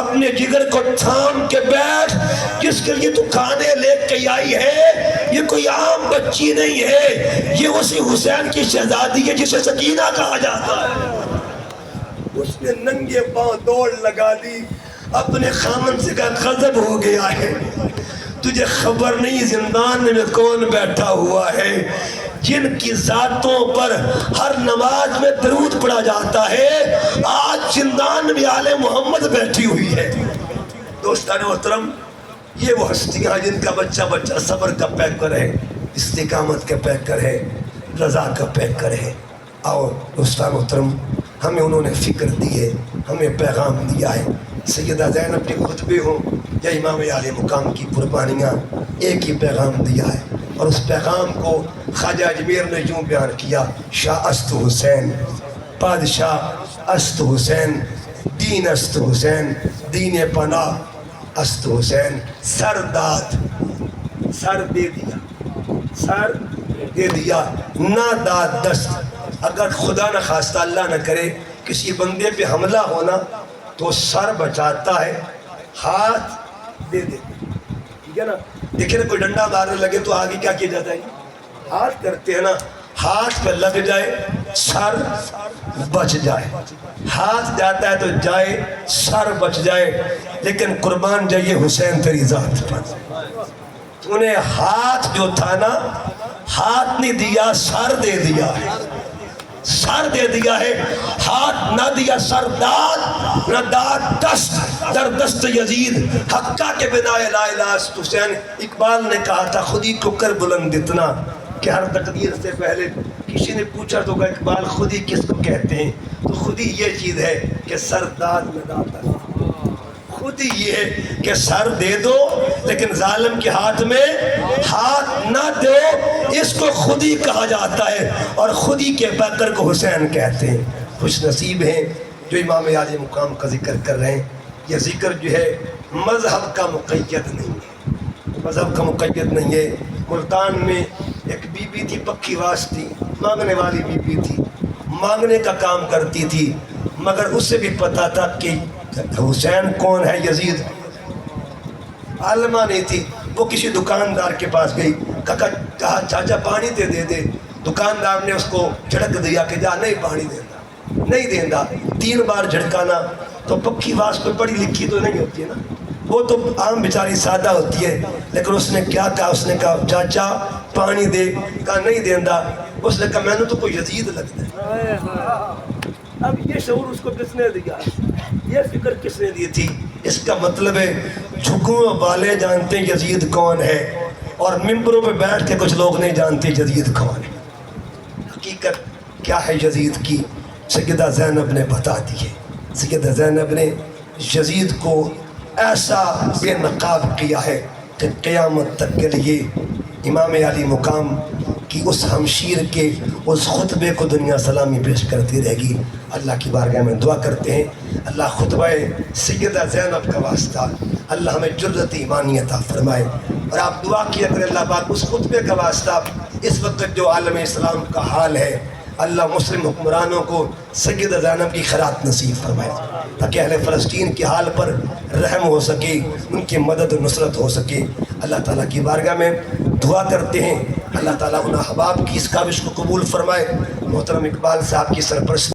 اپنے جگر کو تھام کے بیٹھ، جس کے لیے تو کھانے لے کے آئی ہے یہ کوئی عام بچی نہیں ہے، یہ اسی حسین کی شہزادی ہے جسے سکینہ کہا جاتا ہے۔ اس نے ننگے پاؤں دوڑ لگا دی، اپنے خامن سے کہا غضب ہو گیا ہے، تجھے خبر نہیں زندان میں کون بیٹھا ہوا ہے، جن کی ذاتوں پر ہر نماز میں درود پڑھا جاتا ہے، آج زندان میں آل محمد بیٹھی ہوئی ہے۔ دوستان محترم، یہ وہ ہستیاں جن کا بچہ بچہ صبر کا پیکر ہے، استقامت کا پیکر ہے، رضا کا پیکر ہے۔ اور دوستان محترم، ہمیں انہوں نے فکر دی ہے، ہمیں پیغام دیا ہے۔ سیدہ زینب کے خطبے ہوں یا امام عالی مقام کی قربانیاں، ایک ہی پیغام دیا ہے، اور اس پیغام کو خواجہ اجمیر نے یوں بیان کیا شاہ است حسین، بادشاہ است حسین، دین است حسین، دین پناہ است حسین، سر داد، سر دے دیا، سر دے دیا، نہ داد دست۔ اگر خدا نہ خواستہ اللہ نہ کرے کسی بندے پہ حملہ ہونا تو سر بچاتا ہے، ہاتھ دے دے، ٹھیک ہے نا؟ دیکھیں نا کوئی ڈنڈا مارنے لگے تو آگے کیا کیا جاتا ہے؟ ہاتھ کرتے ہیں نا، ہاتھ پہ لگ جائے سر بچ جائے، ہاتھ جاتا ہے تو جائے سر بچ جائے، لیکن قربان جائیے حسین تیری ذات پر، انہیں ہاتھ جو تھا نا، ہاتھ نہیں دیا سر دے دیا ہے، سر دے دیا ہے، ہاتھ نہ دیا سر داد، نہ داد دست، در دست یزید حقہ کے بنا لا الہ است حسین۔ اقبال نے کہا تھا خودی کو کر بلند اتنا کہ ہر تقدیر سے پہلے کسی نے پوچھا تو کہ اقبال خودی کس کو کہتے ہیں؟ تو خودی یہ چیز ہے کہ سر داد میں داتا ہے، خودی یہ ہے کہ سر دے دو لیکن ظالم کے ہاتھ میں ہاتھ نہ دو، اس کو خودی کہا جاتا ہے، اور خودی کے پیکر کو حسین کہتے ہیں۔ خوش نصیب ہیں جو امام عالی مقام کا ذکر کر رہے ہیں۔ یہ ذکر جو ہے مذہب کا مقید نہیں ہے، مذہب کا مقید نہیں ہے۔ ملتان میں ایک بی بی تھی، پکی واس تھی، مانگنے والی بی بی تھی، مانگنے کا کام کرتی تھی، مگر اس سے بھی پتا تھا کہ حسین کون ہے، یزید عالمہ نہیں تھی۔ وہ کسی دکاندار کے پاس گئی، کہا چاچا پانی دے دے۔ دکاندار نے اس کو جھڑک دیا کہ جا نہیں پانی دینا، نہیں دینا۔ 3 بار جھڑکانا تو پکی واس پہ پڑھی لکھی تو نہیں ہوتی ہے نا، وہ تو عام بیچاری سادہ ہوتی ہے، لیکن اس نے کیا کہا؟ اس نے کہا چاچا پانی دے، کہا نہیں دینا۔ اس نے کہا میں نے تو کوئی یزید لگتا ہے، اب یہ شعور اس کو کس نے دیا؟ یہ فکر کس نے دی تھی؟ اس کا مطلب ہے جھکوں والے جانتے ہیں یزید کون ہے، اور ممبروں پہ بیٹھ کے کچھ لوگ نہیں جانتے یزید کون ہے۔ حقیقت کیا ہے یزید کی؟ سیدہ زینب نے بتا دی ہے۔ سیدہ زینب نے یزید کو ایسا بے نقاب کیا ہے کہ قیامت تک کے لیے امام علی مقام کی اس ہمشیر کے اس خطبے کو دنیا سلامی پیش کرتی رہے گی۔ اللہ کی بارگاہ میں دعا کرتے ہیں، اللہ خطبہ سیدہ زینب کا واسطہ اللہ ہمیں جرأت ایمانی عطا فرمائے، اور آپ دعا کیا کریں اللہ پاک اس خطبے کا واسطہ اس وقت جو عالم اسلام کا حال ہے، اللہ مسلم حکمرانوں کو سیدہ زینب کی خیرات نصیب فرمائے، تاکہ اہل فلسطین کے حال پر رحم ہو سکے، ان کی مدد و نصرت ہو سکے۔ اللہ تعالیٰ کی بارگاہ میں دعا کرتے ہیں اللہ تعالیٰ ان احباب کی اس کاوش کو قبول فرمائے۔ محترم اقبال صاحب کی سرپرستی